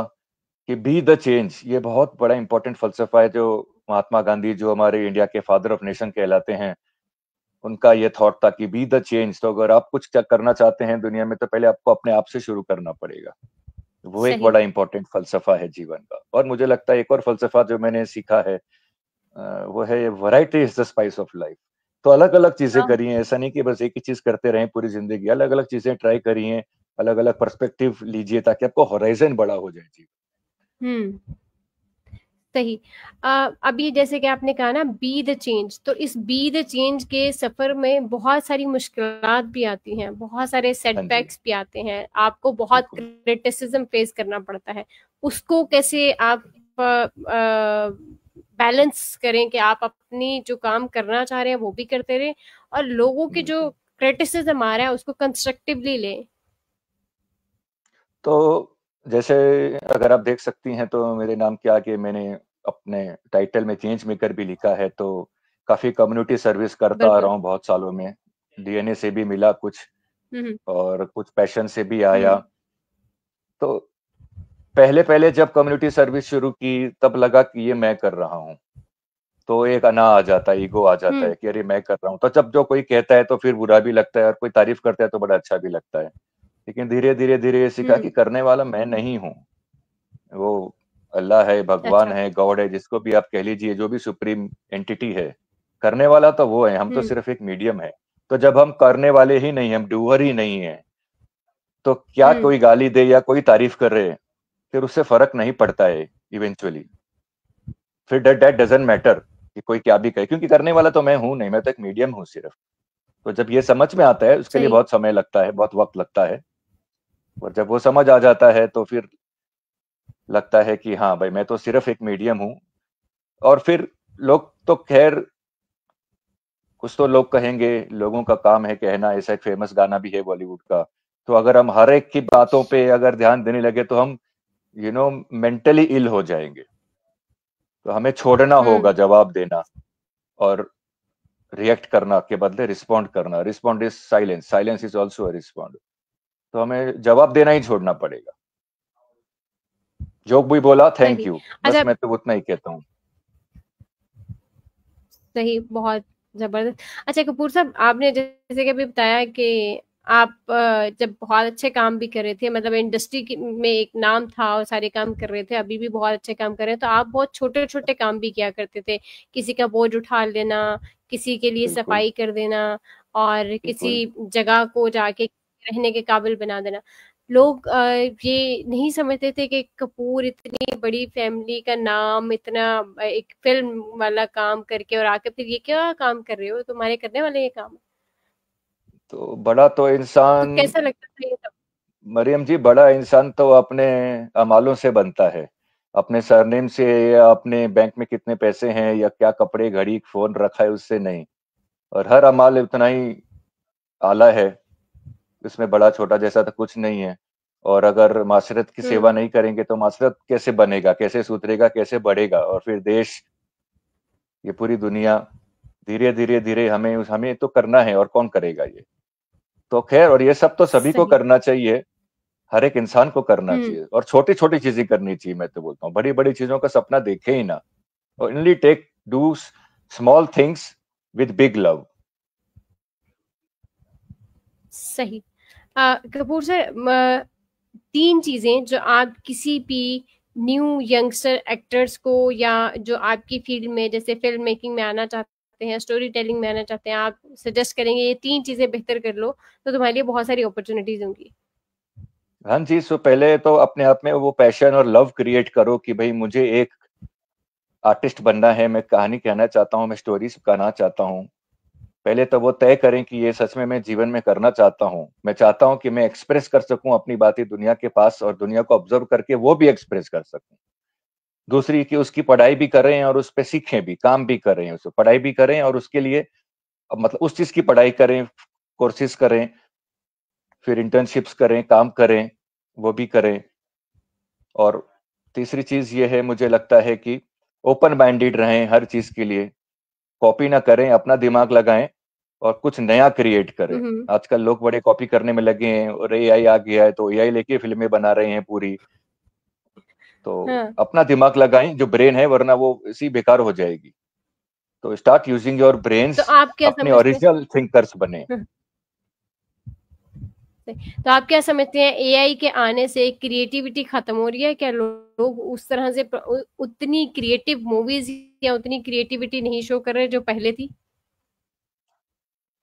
Speaker 2: कि बी द चेंज, ये बहुत बड़ा इंपॉर्टेंट फलसफा है, जो महात्मा गांधी, जो हमारे इंडिया के फादर ऑफ नेशन कहलाते हैं, उनका ये थॉट था कि बी द चेंज। तो अगर आप कुछ क्या करना चाहते हैं दुनिया में, तो पहले आपको अपने आप से शुरू करना पड़ेगा। वो एक
Speaker 1: सही।
Speaker 2: बड़ा इंपॉर्टेंट फलसफा है जीवन का। और मुझे लगता है एक और फलसफा जो मैंने सीखा है, वो है variety is the spice of life. तो अलग अलग चीजें
Speaker 1: हाँ।
Speaker 2: करिए, ऐसा नहीं कि बस एक ही चीज करते रहें पूरी जिंदगी। अलग अलग चीजें ट्राई करिए, अलग अलग पर्सपेक्टिव लीजिए, ताकि आपको होराइजन बड़ा हो जाए जी।
Speaker 1: हम्म। सही। अभी जैसे कि आपने कहा ना बी द चेंज, तो इस बी द चेंज के सफर में बहुत सारी मुश्किलात भी आती हैं, बहुत सारे
Speaker 2: हाँ जी,
Speaker 1: सेटबैक्स भी आते हैं, आपको बहुत
Speaker 2: बिल्कुल।
Speaker 1: क्रिटिसिज्म फेस करना पड़ता है। उसको कैसे आप बैलेंस करें कि आप अपनी जो काम करना चाह रहे हैं वो भी करते रहें और लोगों के जो
Speaker 2: बिल्कुल।
Speaker 1: क्रिटिसिज्म आ रहा है उसको कंस्ट्रक्टिवली लें।
Speaker 2: तो जैसे अगर आप देख सकती हैं तो मेरे नाम के आगे मैंने अपने टाइटल में चेंज मेकर भी लिखा है, तो काफ़ी कम्युनिटी सर्विस करता आ
Speaker 1: बिल्कुल।
Speaker 2: रहा हूँ बहुत सालों में। डीएनए से भी मिला कुछ
Speaker 1: हम्म।
Speaker 2: और कुछ पैशन से भी आया।
Speaker 1: हम्म।
Speaker 2: तो पहले-पहले जब कम्युनिटी सर्विस शुरू की तब लगा कि ये मैं कर रहा हूँ। तो एक अना आ जाता है, ईगो आ जाता
Speaker 1: हम्म।
Speaker 2: है कि अरे मैं कर रहा हूँ। तो जब जो कोई कहता है तो फिर बुरा भी लगता है और कोई तारीफ करता है तो बड़ा अच्छा भी लगता है। लेकिन धीरे-धीरे ये सीखा
Speaker 1: हम्म।
Speaker 2: कि करने वाला मैं नहीं हूँ। वो अल्लाह है, भगवान
Speaker 1: अच्छा।
Speaker 2: है, गॉड है, जिसको भी आप कह लीजिए, जो भी सुप्रीम एंटिटी है, करने वाला तो वो है, हम तो
Speaker 1: हम्म।
Speaker 2: सिर्फ एक मीडियम है। तो जब हम करने वाले ही नहीं, हम डूअर ही नहीं है, तो क्या
Speaker 1: हम्म।
Speaker 2: कोई गाली दे या कोई तारीफ करे, फिर उससे फर्क नहीं पड़ता है इवेंचुअली। फिर दैट डजंट मैटर कि कोई क्या भी कहे, क्योंकि करने वाला तो मैं हूं नहीं, मैं तो एक मीडियम हूँ सिर्फ। तो जब ये समझ में आता है, उसके लिए
Speaker 1: सही।
Speaker 2: बहुत समय लगता है, बहुत वक्त लगता है। और जब वो समझ आ जाता है तो फिर लगता है कि हाँ भाई, मैं तो सिर्फ एक मीडियम हूँ। और फिर लोग तो खैर, कुछ तो लोग कहेंगे, लोगों का काम है कहना, ऐसा एक फेमस गाना भी है बॉलीवुड का। तो अगर हम हर एक की बातों पे अगर ध्यान देने लगे तो हम मेंटली इल हो जाएंगे। तो हमें छोड़ना
Speaker 1: हम्म।
Speaker 2: होगा जवाब देना, और रिएक्ट करना के बदले रिस्पॉन्ड करना। Respond is silence, silence is also a respond. तो हमें जवाब देना ही छोड़ना पड़ेगा। जो भी बोला थैंक
Speaker 1: सही।
Speaker 2: यू, बस
Speaker 1: अच्छा।
Speaker 2: मैं तो उतना ही कहता हूँ।
Speaker 1: सही, बहुत जबरदस्त। अच्छा कपूर साहब, आपने जैसे कि अभी बताया कि आप जब बहुत अच्छे काम भी कर रहे थे, मतलब इंडस्ट्री में एक नाम था और सारे काम कर रहे थे, अभी भी बहुत अच्छे काम कर रहे हैं, तो आप बहुत छोटे छोटे काम भी किया करते थे। किसी का बोझ उठा लेना, किसी के लिए
Speaker 2: बिल्कुल,
Speaker 1: सफाई कर देना, और किसी
Speaker 2: बिल्कुल।
Speaker 1: जगह को जाके रहने के काबिल बना देना। लोग ये नहीं समझते थे कि कपूर इतनी बड़ी फैमिली का नाम, इतना एक फिल्म वाला काम करके और आके फिर ये क्या काम कर रहे हो, तुम्हारे करने वाले ये काम है।
Speaker 2: तो बड़ा तो
Speaker 1: तो
Speaker 2: इंसान,
Speaker 1: कैसा लगता था ये सब।
Speaker 2: मरियम जी, बड़ा इंसान तो अपने अमालों से बनता है। अपने सरनेम से, या अपने बैंक में कितने पैसे हैं, या क्या कपड़े, घड़ी, फोन रखा है, उससे नहीं। और हर अमाल उतना ही आला है, इसमें बड़ा छोटा जैसा तो कुछ नहीं है। और अगर माशरत की
Speaker 1: हम्म।
Speaker 2: सेवा नहीं करेंगे तो माशरत कैसे बनेगा, कैसे सुधरेगा, कैसे बढ़ेगा? और फिर देश, ये पूरी दुनिया, धीरे धीरे धीरे हमें तो करना है, और कौन करेगा ये? तो खैर, और ये सब तो सभी को
Speaker 1: सही।
Speaker 2: करना चाहिए, हर एक इंसान को करना
Speaker 1: हम्म।
Speaker 2: चाहिए, और छोटी छोटी चीजें करनी चाहिए। मैं तो बोलता हूँ, बड़ी बड़ी चीजों का सपना देखे ही ना। Only take do small things with big love.
Speaker 1: सही। कपूर सर, तीन चीजें जो आप किसी भी न्यू यंगस्टर एक्टर्स को, या जो आपकी फील्ड में जैसे फिल्म मेकिंग में आना चाहते हैं, स्टोरी टेलिंग में आना चाहते हैं, आप सजेस्ट करेंगे ये तीन चीजें बेहतर कर लो तो तुम्हारे लिए बहुत सारी अपॉर्चुनिटीज होंगी।
Speaker 2: हाँ जी, सो पहले तो अपने आप में वो पैशन और लव क्रिएट करो कि भाई मुझे एक आर्टिस्ट बनना है, मैं कहानी कहना चाहता हूँ, मैं स्टोरीज कहना चाहता हूँ। पहले तो वो तय करें कि ये सच में मैं जीवन में करना चाहता हूँ। मैं चाहता हूँ कि मैं एक्सप्रेस कर सकूं अपनी बातें दुनिया के पास, और दुनिया को ऑब्जर्व करके वो भी एक्सप्रेस कर सकूं। दूसरी कि उसकी पढ़ाई भी करें और उस पे सीखें भी, काम भी करें, उसको पढ़ाई भी करें और उसके लिए मतलब उस चीज की पढ़ाई करें, कोर्सेज करें, फिर इंटर्नशिप्स करें, काम करें, वो भी करें। और तीसरी चीज ये है, मुझे लगता है कि ओपन माइंडेड रहें हर चीज के लिए। कॉपी ना करें, अपना दिमाग लगाएं और कुछ नया क्रिएट करें।
Speaker 1: हम्म।
Speaker 2: आजकल लोग बड़े कॉपी करने में लगे हैं, और एआई आ गया है तो एआई लेके फिल्में बना रहे हैं पूरी। तो
Speaker 1: हाँ।
Speaker 2: अपना दिमाग लगाएं जो ब्रेन है, वरना वो इसी बेकार हो जाएगी। तो स्टार्ट यूजिंग योर
Speaker 1: तो
Speaker 2: ब्रेन्स,
Speaker 1: आप क्या
Speaker 2: अपने
Speaker 1: समझते
Speaker 2: ओरिजिनल थिंकर्स बने।
Speaker 1: हैं। तो आप क्या समझते हैं, एआई के आने से क्रिएटिविटी खत्म हो रही है क्या? लोग उस तरह से उतनी क्रिएटिव मूवीज या उतनी क्रिएटिविटी नहीं शो कर रहे जो पहले थी।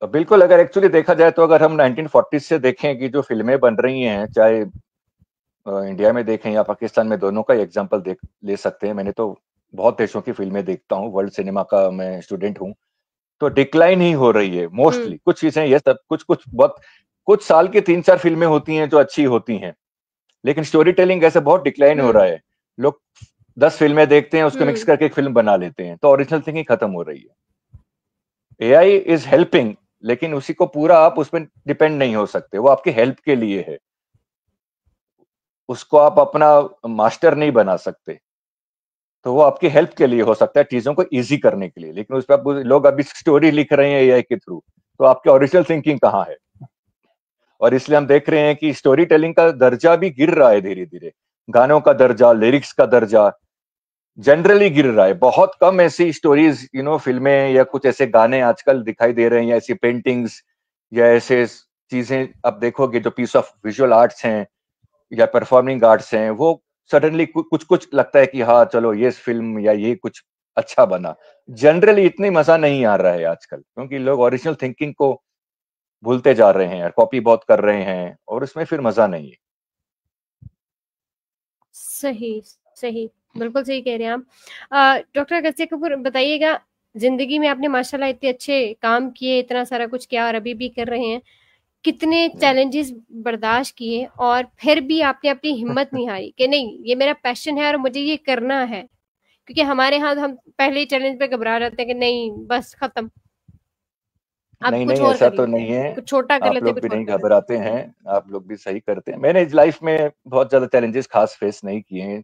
Speaker 2: तो बिल्कुल, अगर एक्चुअली देखा जाए तो अगर हम 1940 से देखें कि जो फिल्में बन रही हैं, चाहे इंडिया में देखें या पाकिस्तान में, दोनों का एग्जांपल देख ले सकते हैं। मैंने तो बहुत देशों की फिल्में देखता हूँ, वर्ल्ड सिनेमा का मैं स्टूडेंट हूँ, तो डिक्लाइन ही हो रही है मोस्टली। कुछ चीजें ये सब कुछ कुछ बहुत कुछ साल की 3-4 फिल्में होती हैं जो अच्छी होती हैं, लेकिन स्टोरी टेलिंग ऐसे बहुत डिक्लाइन हो रहा है। लोग 10 फिल्में देखते हैं, उसको मिक्स करके एक फिल्म बना लेते हैं, तो ओरिजिनल थिंकिंग खत्म हो रही है। एआई इज हेल्पिंग, लेकिन उसी को पूरा आप उसमें डिपेंड नहीं हो सकते, वो आपकी हेल्प के लिए है, उसको आप अपना मास्टर नहीं बना सकते। तो वो आपकी हेल्प के लिए हो सकता है, चीजों को इजी करने के लिए, लेकिन उस पर आप लोग अभी स्टोरी लिख रहे हैं एआई के थ्रू, तो आपके ओरिजिनल थिंकिंग कहाँ है? और इसलिए हम देख रहे हैं कि स्टोरी टेलिंग का दर्जा भी गिर रहा है धीरे धीरे, गानों का दर्जा, लिरिक्स का दर्जा जनरली गिर रहा है। बहुत कम ऐसी स्टोरीज, फिल्में या कुछ ऐसे गाने आजकल दिखाई दे रहे हैं, या ऐसी पेंटिंग्स या ऐसे चीजें आप देखोगे जो पीस ऑफ विजुअल आर्ट्स हैं या परफॉर्मिंग आर्ट्स हैं, वो सडनली कुछ कुछ लगता है कि हाँ चलो ये फिल्म या ये कुछ अच्छा बना। जनरली इतनी मजा नहीं आ रहा है आजकल, क्योंकि लोग ओरिजिनल थिंकिंग को भूलते जा रहे हैं, कॉपी बहुत कर रहे हैं, और उसमें फिर मजा नहीं है।
Speaker 1: सही, सही, बिल्कुल सही कह रहे हैं आप। डॉक्टर अगस्त्य कपूर, बताइएगा, ज़िंदगी में आपने माशाल्लाह इतने अच्छे काम किए, इतना सारा कुछ किया और अभी भी कर रहे हैं। कितने चैलेंजेस बर्दाश्त किए और फिर भी आपने अपनी हिम्मत नहीं हारी कि नहीं, ये मेरा पैशन है और मुझे ये करना है। क्योंकि हमारे यहाँ हम पहले ही चैलेंज पे घबरा जाते हैं कि नहीं, बस खत्म, अब
Speaker 2: नहीं
Speaker 1: कुछ
Speaker 2: नहीं,
Speaker 1: और
Speaker 2: ऐसा
Speaker 1: कर
Speaker 2: तो
Speaker 1: लेते
Speaker 2: नहीं
Speaker 1: हैं,
Speaker 2: है।
Speaker 1: कुछ छोटा कर
Speaker 2: आप
Speaker 1: लेते हैं,
Speaker 2: लोग
Speaker 1: कुछ
Speaker 2: भी
Speaker 1: और
Speaker 2: नहीं
Speaker 1: कर लेते
Speaker 2: घबराते हैं, आप लोग भी सही करते हैं। मैंने इस लाइफ में बहुत ज्यादा चैलेंजेस खास फेस नहीं किए हैं।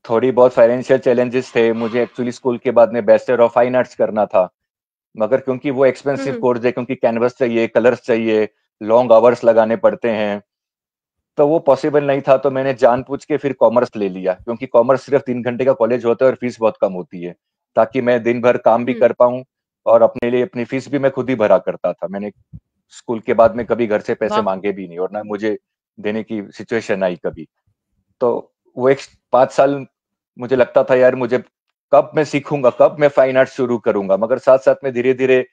Speaker 2: थोड़ी बहुत फाइनेंशियल चैलेंजेस थे, मुझे एक्चुअली स्कूल के बाद में बैचलर ऑफ फाइन आर्ट्स करना था, मगर क्योंकि वो एक्सपेंसिव
Speaker 1: हम्म।
Speaker 2: कोर्स है, क्योंकि कैनवस चाहिए, कलर्स चाहिए, लॉन्ग आवर्स लगाने पड़ते हैं, तो वो पॉसिबल नहीं था। तो मैंने जानबूझ के फिर कॉमर्स ले लिया, क्योंकि कॉमर्स सिर्फ 3 घंटे का कॉलेज होता है और फीस बहुत कम होती है, ताकि मैं दिन भर काम भी
Speaker 1: हम्म।
Speaker 2: कर पाऊं और अपने लिए अपनी फीस भी मैं खुद ही भरा करता था। मैंने स्कूल के बाद में कभी घर से पैसे
Speaker 1: वाह।
Speaker 2: मांगे भी नहीं, और ना मुझे देने की सिचुएशन आई कभी। तो वो एक 5 साल मुझे लगता था यार, मुझे कब मैं सीखूंगा, कब मैं फाइन आर्ट शुरू करूंगा, मगर साथ साथ में धीरे धीरे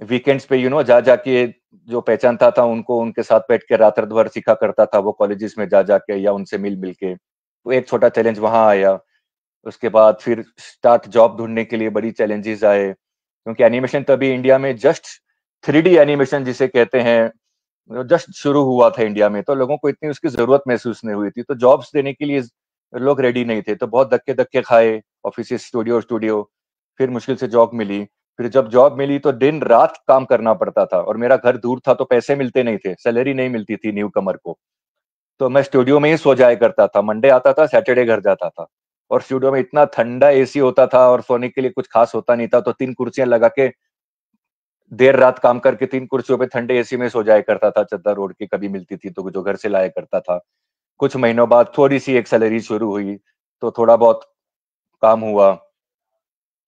Speaker 2: वीकेंड्स पे जा जाके जो पहचानता था उनको, उनके साथ बैठ के रात भर सीखा करता था, वो कॉलेजेस में जा जाके या उनसे मिल मिल के। तो एक छोटा चैलेंज वहां आया। उसके बाद फिर स्टार्ट जॉब ढूंढने के लिए बड़ी चैलेंजेस आए, क्योंकि एनिमेशन तभी इंडिया में जस्ट 3D एनिमेशन जिसे कहते हैं, जस्ट शुरू हुआ था इंडिया में, तो लोगों को इतनी उसकी जरूरत महसूस नहीं हुई थी, तो जॉब्स देने के लिए लोग रेडी नहीं थे, तो बहुत धक्के धक्के खाए, ऑफिस स्टूडियो स्टूडियो, फिर मुश्किल से जॉब मिली। फिर जब जॉब मिली तो दिन रात काम करना पड़ता था, और मेरा घर दूर था तो पैसे मिलते नहीं थे, सैलरी नहीं मिलती थी न्यू कमर को, तो मैं स्टूडियो में ही सो जाया करता था। मंडे आता था, सैटरडे घर जाता था, और स्टूडियो में इतना ठंडा एसी होता था और सोने के लिए कुछ खास होता नहीं था, तो 3 कुर्सियां लगा के देर रात काम करके 3 कुर्सियों पे ठंडे एसी में सो जाया करता था, चद्दर ओढ़ के कभी मिलती थी तो, जो घर से लाया करता था। कुछ महीनों बाद थोड़ी सी एक सैलरी शुरू हुई, तो थोड़ा बहुत काम हुआ।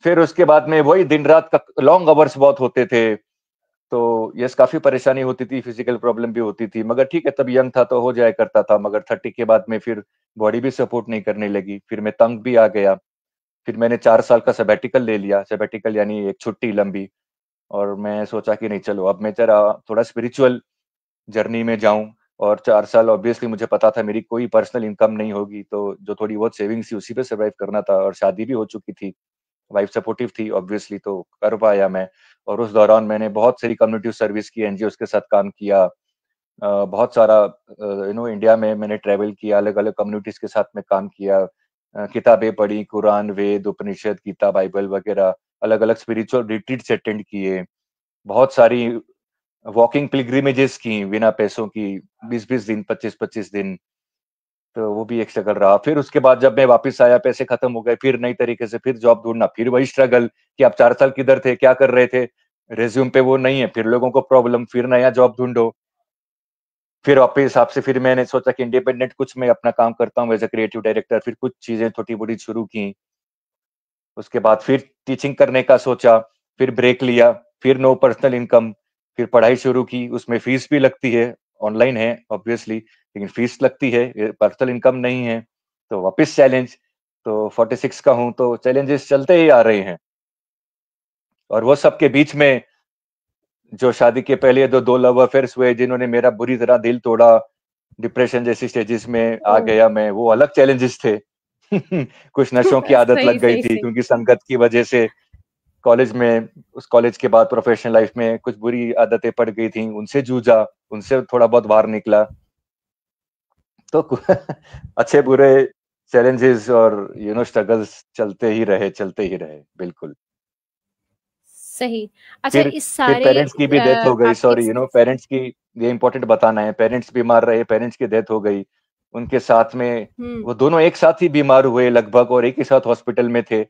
Speaker 2: फिर उसके बाद में वही दिन रात का लॉन्ग आवर्स बहुत होते थे, तो यस काफी परेशानी होती थी, फिजिकल प्रॉब्लम भी होती थी, मगर ठीक है, तब यंग था तो हो जाया करता था। मगर 30 के बाद में फिर बॉडी भी सपोर्ट नहीं करने लगी, फिर मैं तंग भी आ गया। फिर मैंने 4 साल का सेबेटिकल ले लिया, सेबेटिकल यानी एक छुट्टी लंबी, और मैं सोचा कि नहीं चलो अब मैं जरा थोड़ा स्पिरिचुअल जर्नी में जाऊं। और 4 साल ऑब्वियसली मुझे पता था मेरी कोई पर्सनल इनकम नहीं होगी, तो जो थोड़ी बहुत सेविंग्स थी उसी पे सर्वाइव करना था, और शादी भी हो चुकी थी, वाइफ सपोर्टिव थी ऑब्वियसली, तो कर पाया मैं। और उस दौरान मैंने बहुत सारी कम्युनिटी सर्विस की, एनजीओ के साथ काम किया, बहुत सारा इंडिया में मैंने ट्रेवल किया, अलग अलग कम्युनिटीज के साथ में काम किया, किताबें पढ़ी, कुरान, वेद, उपनिषद, गीता, बाइबल वगैरह, अलग अलग स्पिरिचुअल रिट्रीट्स अटेंड किए, बहुत सारी वॉकिंग पिलग्रिमेजेस की बिना पैसों की, 20-20 दिन, 25-25 दिन। तो वो भी एक स्ट्रगल रहा। फिर उसके बाद जब मैं वापस आया, पैसे खत्म हो गए, फिर नई तरीके से फिर जॉब ढूंढना, फिर वही स्ट्रगल कि आप 4 साल किधर थे, क्या कर रहे थे, रेज्यूम पे वो नहीं है, फिर लोगों को प्रॉब्लम, फिर नया जॉब ढूंढो। फिर वापस हिसाब से फिर मैंने सोचा कि इंडिपेंडेंट कुछ मैं अपना काम करता हूँ एज ए क्रिएटिव डायरेक्टर, फिर कुछ चीजें छोटी मोटी शुरू की। उसके बाद फिर टीचिंग करने का सोचा, फिर ब्रेक लिया, फिर नो पर्सनल इनकम, फिर पढ़ाई शुरू की, उसमें फीस भी लगती है, ऑनलाइन है ऑब्वियसली, लेकिन फीस लगती है, पर्सनल इनकम नहीं है, तो वापस चैलेंज। तो 46 का हूं तो चैलेंजेस चलते ही आ रहे हैं। और वो सब के बीच में जो शादी के पहले दो लव अफेयर्स हुए जिन्होंने मेरा बुरी तरह दिल तोड़ा, डिप्रेशन जैसी स्टेजेस में आ
Speaker 1: ओह।
Speaker 2: गया मैं, वो अलग चैलेंजेस थे। कुछ नशों की आदत लग
Speaker 1: सही
Speaker 2: गई
Speaker 1: सही
Speaker 2: थी
Speaker 1: सही।
Speaker 2: क्योंकि संगत की वजह से कॉलेज में, उस कॉलेज के बाद प्रोफेशनल लाइफ में कुछ बुरी आदतें पड़ गई थी, उनसे जूझा, उनसे थोड़ा बहुत बाहर निकला। तो अच्छे बुरे चैलेंजेस और स्ट्रगल्स चलते ही रहे, बिल्कुल।
Speaker 1: सही। अच्छा,
Speaker 2: फिर
Speaker 1: इस
Speaker 2: फिर
Speaker 1: सारे
Speaker 2: पेरेंट्स की भी डेथ हो गई,
Speaker 1: आपके
Speaker 2: सॉरी, पेरेंट्स की, ये इंपॉर्टेंट बताना है, पेरेंट्स बीमार रहे, पेरेंट्स की डेथ हो गई। उनके साथ में
Speaker 1: हम्म।
Speaker 2: वो दोनों एक साथ ही बीमार हुए लगभग, और एक ही साथ हॉस्पिटल में थे।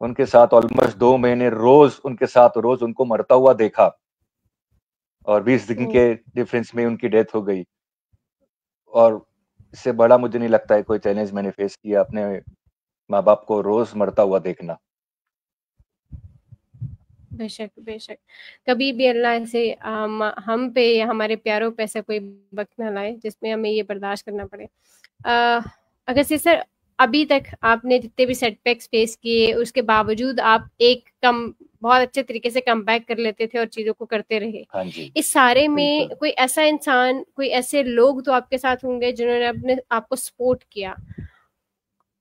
Speaker 2: उनके साथ ऑलमोस्ट 2 महीने रोज उनके साथ, रोज उनको मरता हुआ देखा, और 20 दिन
Speaker 1: ओ,
Speaker 2: के डिफरेंस में उनकी डेथ हो गई। और इससे बड़ा मुझे नहीं लगता है कोई चैलेंज मैंने फेस किया, अपने माँ बाप को रोज मरता हुआ देखना।
Speaker 1: बेशक बेशक। कभी भी अल्लाह ऐसे हम पे या हमारे प्यारों पे ऐसा कोई वक्त ना लाए जिसमें हमें ये बर्दाश्त करना पड़े। अ, अगर से सर, अभी तक आपने जितने भी सेटबैक्स फेस किए उसके बावजूद आप एक कम बहुत अच्छे तरीके से कम बैक कर लेते थे और चीजों को करते रहे।
Speaker 2: हाँ जी,
Speaker 1: इस सारे में
Speaker 2: बिल्कुल।
Speaker 1: कोई ऐसा इंसान, कोई ऐसे लोग तो आपके साथ होंगे जिन्होंने अपने आपको सपोर्ट किया,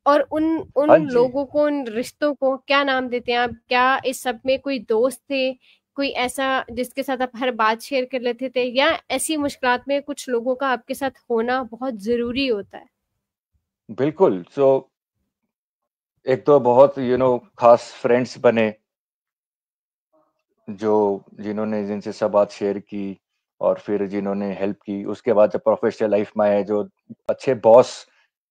Speaker 1: और उन उन
Speaker 2: हाँ जी,
Speaker 1: लोगों को, उन रिश्तों को क्या नाम देते हैं आप? क्या इस सब में कोई दोस्त थे, कोई ऐसा जिसके साथ आप हर बात शेयर कर लेते थे, या ऐसी मुश्किलात में कुछ लोगों का आपके साथ होना बहुत जरूरी होता है?
Speaker 2: बिल्कुल। सो एक तो बहुत खास फ्रेंड्स बने, जो जिन्होंने, जिनसे सब बात शेयर की, और फिर जिन्होंने हेल्प की। उसके बाद जब प्रोफेशनल लाइफ में आए, जो अच्छे बॉस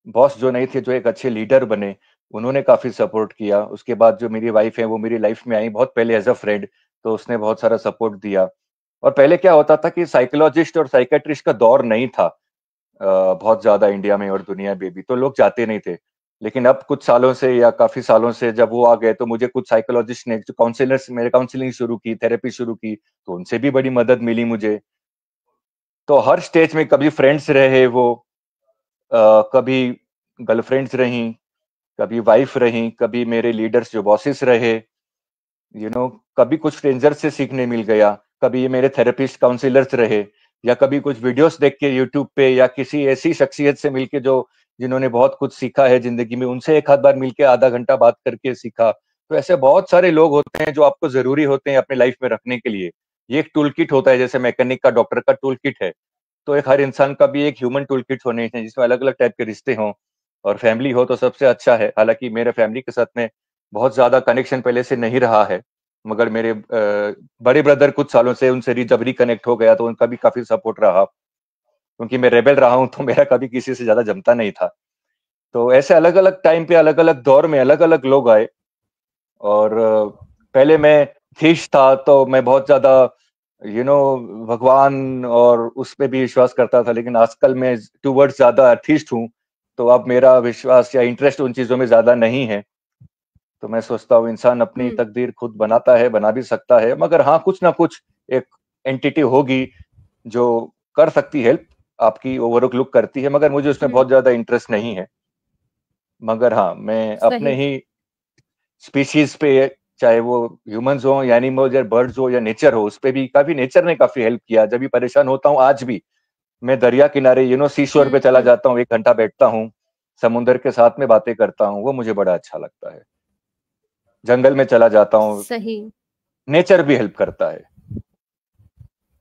Speaker 2: बॉस जो नहीं थे, जो एक अच्छे लीडर बने, उन्होंने काफी सपोर्ट किया। उसके बाद जो मेरी वाइफ है, वो मेरी लाइफ में आई बहुत पहले एज अ फ्रेंड, तो उसने बहुत सारा सपोर्ट दिया। और पहले क्या होता था कि साइकोलॉजिस्ट और साइकेट्रिस्ट का दौर नहीं था बहुत ज्यादा इंडिया में और दुनिया में भी, तो लोग जाते नहीं थे। लेकिन अब कुछ सालों से, या काफी सालों से जब वो आ गए, तो मुझे कुछ साइकोलॉजिस्ट ने, जो काउंसलर्स, मेरे काउंसलिंग शुरू की, थेरेपी शुरू की, तो उनसे भी बड़ी मदद मिली मुझे। तो हर स्टेज में कभी फ्रेंड्स रहे वो, कभी गर्लफ्रेंड्स रहीं, कभी वाइफ रहीं, कभी मेरे लीडर्स जो बॉसेस रहे, कभी कुछ स्ट्रेंजर से सीखने मिल गया, कभी ये मेरे थेरेपिस्ट काउंसलर्स रहे, या कभी कुछ वीडियोस देख के यूट्यूब पे, या किसी ऐसी शख्सियत से मिलके जो जिन्होंने बहुत कुछ सीखा है जिंदगी में, उनसे एक आध बार मिलके आधा घंटा बात करके सीखा। तो ऐसे बहुत सारे लोग होते हैं जो आपको जरूरी होते हैं अपने लाइफ में रखने के लिए। ये एक टूल किट होता है, जैसे मैकेनिक का, डॉक्टर का टूल किट है। तो एक हर इंसान का भी एक ह्यूमन टूल किट होने चाहिए, जिसमें अलग अलग टाइप के रिश्ते हों, और फैमिली हो तो सबसे अच्छा है। हालांकि मेरे फैमिली के साथ में बहुत ज्यादा कनेक्शन पहले से नहीं रहा है, मगर मेरे बड़े ब्रदर कुछ सालों से, उनसे जब रिकनेक्ट हो गया, तो उनका भी काफी सपोर्ट रहा, क्योंकि मैं रेबेल रहा हूं, तो मेरा कभी किसी से ज्यादा जमता नहीं था। तो ऐसे अलग अलग टाइम पे, अलग अलग दौर में अलग अलग लोग आए। और पहले मैं थीश था, तो मैं बहुत ज्यादा यू नो भगवान और उस पे भी विश्वास करता था, लेकिन आजकल मैं टूवर्ड्स ज्यादा अथिस्ट हूँ। तो अब मेरा विश्वास या इंटरेस्ट उन चीजों में ज्यादा नहीं है। तो मैं सोचता हूँ इंसान अपनी
Speaker 1: हम्म।
Speaker 2: तकदीर खुद बनाता है, बना भी सकता है, मगर हाँ, कुछ ना कुछ एक एंटिटी होगी जो कर सकती हेल्प, आपकी ओवरलुक करती है, मगर मुझे उसमें
Speaker 1: हम्म।
Speaker 2: बहुत ज्यादा इंटरेस्ट नहीं है। मगर हाँ, मैं अपने
Speaker 1: सही।
Speaker 2: ही स्पीशीज पे, चाहे वो ह्यूमंस हो या एनिमल्स या बर्ड्स हो या नेचर हो, उस पे भी काफी, नेचर ने काफी हेल्प किया। जब भी परेशान होता हूँ, आज भी मैं दरिया किनारे, सी शोर पे चला
Speaker 1: हम्म।
Speaker 2: जाता हूँ, 1 घंटा बैठता हूँ, समुद्र के साथ में बातें करता हूँ, वो मुझे बड़ा अच्छा लगता है। जंगल में चला जाता हूँ,
Speaker 1: सही।
Speaker 2: नेचर भी हेल्प करता है।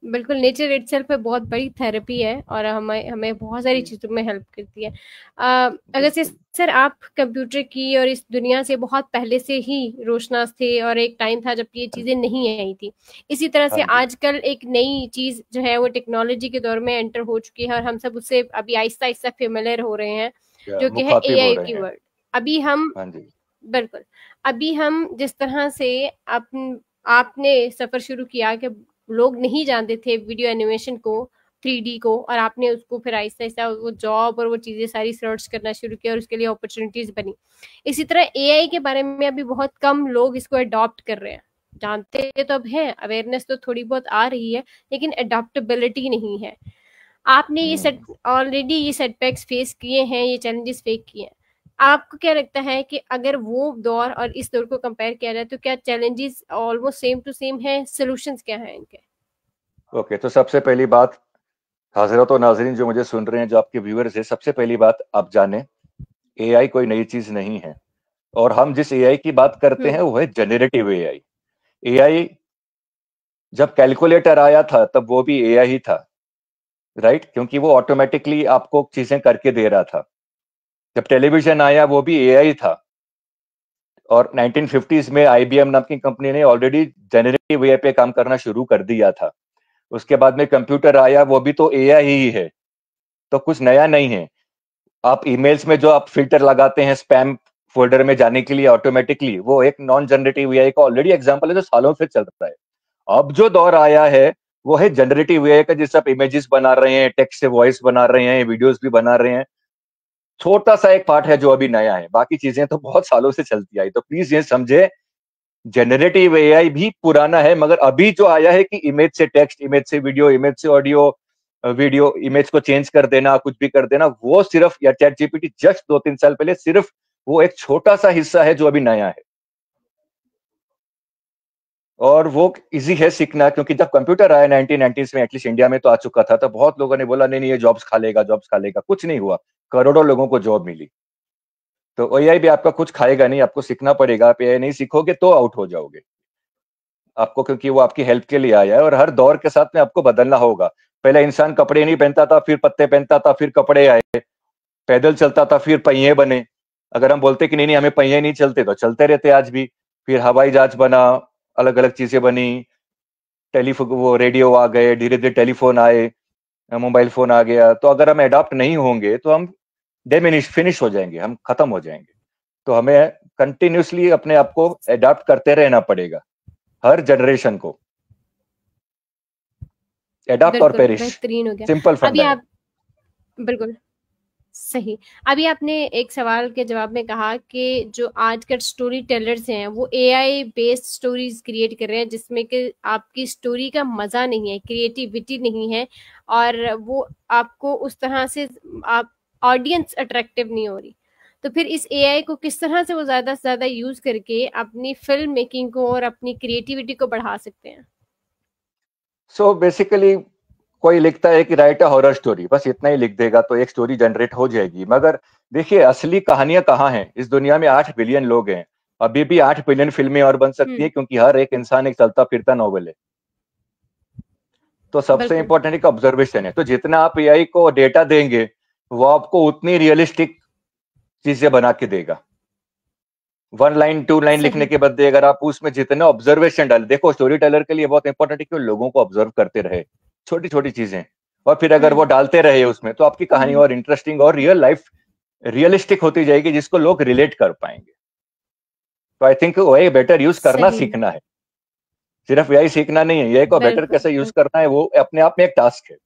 Speaker 1: बिल्कुल, नेचर इटसेल्फ में बहुत बड़ी थेरेपी है और हमें हमें बहुत सारी
Speaker 2: जी,
Speaker 1: चीज़ों में हेल्प करती है। अगर से
Speaker 2: बिल्कुल।
Speaker 1: सर, आप कंप्यूटर की और इस दुनिया से बहुत पहले से ही रोशनास थे, और एक टाइम था जब ये
Speaker 2: हाँ
Speaker 1: चीज़ें
Speaker 2: जी,
Speaker 1: नहीं आई थी। इसी तरह
Speaker 2: हाँ
Speaker 1: से
Speaker 2: जी,
Speaker 1: आजकल एक नई चीज़ जो है वो टेक्नोलॉजी के दौर में एंटर हो चुकी है, और हम सब उससे अभी आहिस्ता-आहिस्ता फ़ेमिलियर हो रहे हैं,
Speaker 2: या
Speaker 1: जो कि है
Speaker 2: मुखातिब हो
Speaker 1: एआई
Speaker 2: रहे
Speaker 1: की
Speaker 2: हैं।
Speaker 1: वर्ल्ड। अभी हम
Speaker 2: हाँ जी,
Speaker 1: बिल्कुल। अभी हम जिस तरह से आपने सफ़र शुरू किया कि लोग नहीं जानते थे वीडियो एनिमेशन को, 3D को, और आपने उसको फिर आहिस्ता-आहिस्ता वो जॉब और वो चीज़ें सारी सर्च करना शुरू किया और उसके लिए अपॉर्च्युनिटीज़ बनी। इसी तरह एआई के बारे में अभी बहुत कम लोग इसको अडॉप्ट कर रहे हैं। जानते तो अब हैं, अवेयरनेस तो थोड़ी बहुत आ रही है, लेकिन अडॉप्टेबिलिटी नहीं है। आपने ये सेट
Speaker 2: हम्म।
Speaker 1: ऑलरेडी ये सेटबैक्स फेस किए हैं, ये चैलेंजेस फेस किए हैं। आपको क्या लगता है कि अगर वो दौर और इस दौर को कंपेयर किया जाए तो क्या challenges almost same to same हैं? सॉल्यूशंस क्या हैं इनके?
Speaker 2: ओके, तो सबसे पहली बात, हजरत और नाजरीन जो मुझे सुन रहे हैं, जो आपके व्यूअर्स हैं, सबसे पहली बात आप जाने, एआई कोई नई चीज नहीं है। और हम जिस एआई की बात करते हैं वो है जनरेटिव एआई। एआई जब कैलकुलेटर आया था तब वो भी एआई ही था, राइट? क्योंकि वो ऑटोमेटिकली आपको चीजें करके दे रहा था। जब टेलीविजन आया वो भी एआई था। और 1950s में आईबीएम नाम की कंपनी ने ऑलरेडी जनरेटिव एआई पे काम करना शुरू कर दिया था। उसके बाद में कंप्यूटर आया, वो भी तो एआई ही है, तो कुछ नया नहीं है। आप ईमेल्स में जो आप फिल्टर लगाते हैं स्पैम फोल्डर में जाने के लिए ऑटोमेटिकली, वो एक नॉन जनरेटिव एआई का ऑलरेडी एग्जांपल है जो सालों से चल रहा है। अब जो दौर आया है वो है जनरेटिव एआई का, जिससे आप इमेजेस बना रहे हैं, टेक्स्ट से वॉइस बना रहे हैं, वीडियोस भी बना रहे हैं। छोटा सा एक पार्ट है जो अभी नया है, बाकी चीजें तो बहुत सालों से चलती आई। तो प्लीज ये समझे, जनरेटिव एआई भी पुराना है, मगर अभी जो आया है कि इमेज से टेक्स्ट, इमेज से वीडियो, इमेज से ऑडियो, वीडियो इमेज को चेंज कर देना, कुछ भी कर देना, वो सिर्फ, या चैट जीपीटी जस्ट 2-3 साल पहले, सिर्फ वो एक छोटा सा हिस्सा है जो अभी नया है। और वो इजी है सीखना, क्योंकि जब कंप्यूटर आया 1990s में, एटलीस्ट इंडिया में तो आ चुका था, तो बहुत लोगों ने बोला नहीं नहीं ये जॉब्स खा लेगा, जॉब्स खा लेगा। कुछ नहीं हुआ, करोड़ों लोगों को जॉब मिली। तो एआई भी आपका कुछ खाएगा नहीं, आपको सीखना पड़ेगा। आप एआई नहीं सीखोगे तो आउट हो जाओगे आपको, क्योंकि वो आपकी हेल्प के लिए आया है और हर दौर के साथ में आपको बदलना होगा। पहले इंसान कपड़े नहीं पहनता था, फिर पत्ते पहनता था, फिर कपड़े आए। पैदल चलता था, फिर पहिए बने। अगर हम बोलते कि नहीं नहीं हमें पहिए नहीं चलते, तो चलते रहते आज भी। फिर हवाई जहाज बना, अलग अलग चीजें बनी, टेलीफोन, वो रेडियो आ गए, धीरे धीरे टेलीफोन आए, मोबाइल फोन आ गया। तो अगर हम अडॉप्ट नहीं होंगे तो हम डिमिनिश फिनिश हो जाएंगे, हम खत्म हो जाएंगे। तो हमें कंटिन्यूसली अपने आप को अडॉप्ट करते रहना पड़ेगा, हर जनरेशन को। एडॉप्ट और
Speaker 1: बिल्कुल,
Speaker 2: पेरिश,
Speaker 1: बेहतरीन हो गया।
Speaker 2: सिंपल
Speaker 1: अभी
Speaker 2: फंडा है।
Speaker 1: आप बिल्कुल, सही। अभी आपने एक सवाल के जवाब में कहा कि जो आजकल स्टोरी टेलर्स हैं, वो एआई बेस्ड स्टोरीज क्रिएट कर रहे हैं, जिसमें कि आपकी स्टोरी का मज़ा नहीं है, क्रिएटिविटी नहीं है, और वो आपको उस तरह से आप ऑडियंस अट्रैक्टिव नहीं हो रही। तो फिर इस एआई को किस तरह से वो ज़्यादा से ज़्यादा यूज़ करके अपनी फ़िल्म मेकिंग को और अपनी क्रिएटिविटी को बढ़ा सकते हैं?
Speaker 2: सो बेसिकली कोई लिखता है कि राइट अ हॉरर स्टोरी, बस इतना ही लिख देगा तो एक स्टोरी जनरेट हो जाएगी। मगर देखिए असली कहानियां कहाँ हैं? इस दुनिया में 8 बिलियन लोग हैं। अभी भी 8 बिलियन फिल्में और बन सकती है,
Speaker 1: हुँ,
Speaker 2: क्योंकि हर एक इंसान एक चलता फिरता नॉवल है। तो सबसे
Speaker 1: बिल्कुल,
Speaker 2: इंपॉर्टेंट एक ऑब्जर्वेशन है। तो जितना आप एआई को डेटा देंगे, वो आपको उतनी रियलिस्टिक चीजें बना के देगा। 1 लाइन 2 लाइन लिखने
Speaker 1: सही।
Speaker 2: के बदले अगर आप उसमें जितने ऑब्जर्वेशन डाल, देखो स्टोरी टेलर के लिए बहुत इंपॉर्टेंट है कि वो लोगों को ऑब्जर्व करते रहे, छोटी छोटी चीजें। और फिर अगर वो
Speaker 1: हुँ,
Speaker 2: डालते रहे उसमें, तो आपकी कहानी
Speaker 1: हुँ,
Speaker 2: और इंटरेस्टिंग और रियल लाइफ रियलिस्टिक होती जाएगी, जिसको लोग रिलेट कर पाएंगे। तो आई थिंक वही बेटर यूज करना
Speaker 1: सही।
Speaker 2: सीखना है। सिर्फ यही सीखना नहीं है, यही को बेटर
Speaker 1: बिल्कुल,
Speaker 2: कैसे यूज
Speaker 1: बिल्कुल।
Speaker 2: करना है, वो अपने आप में एक टास्क है।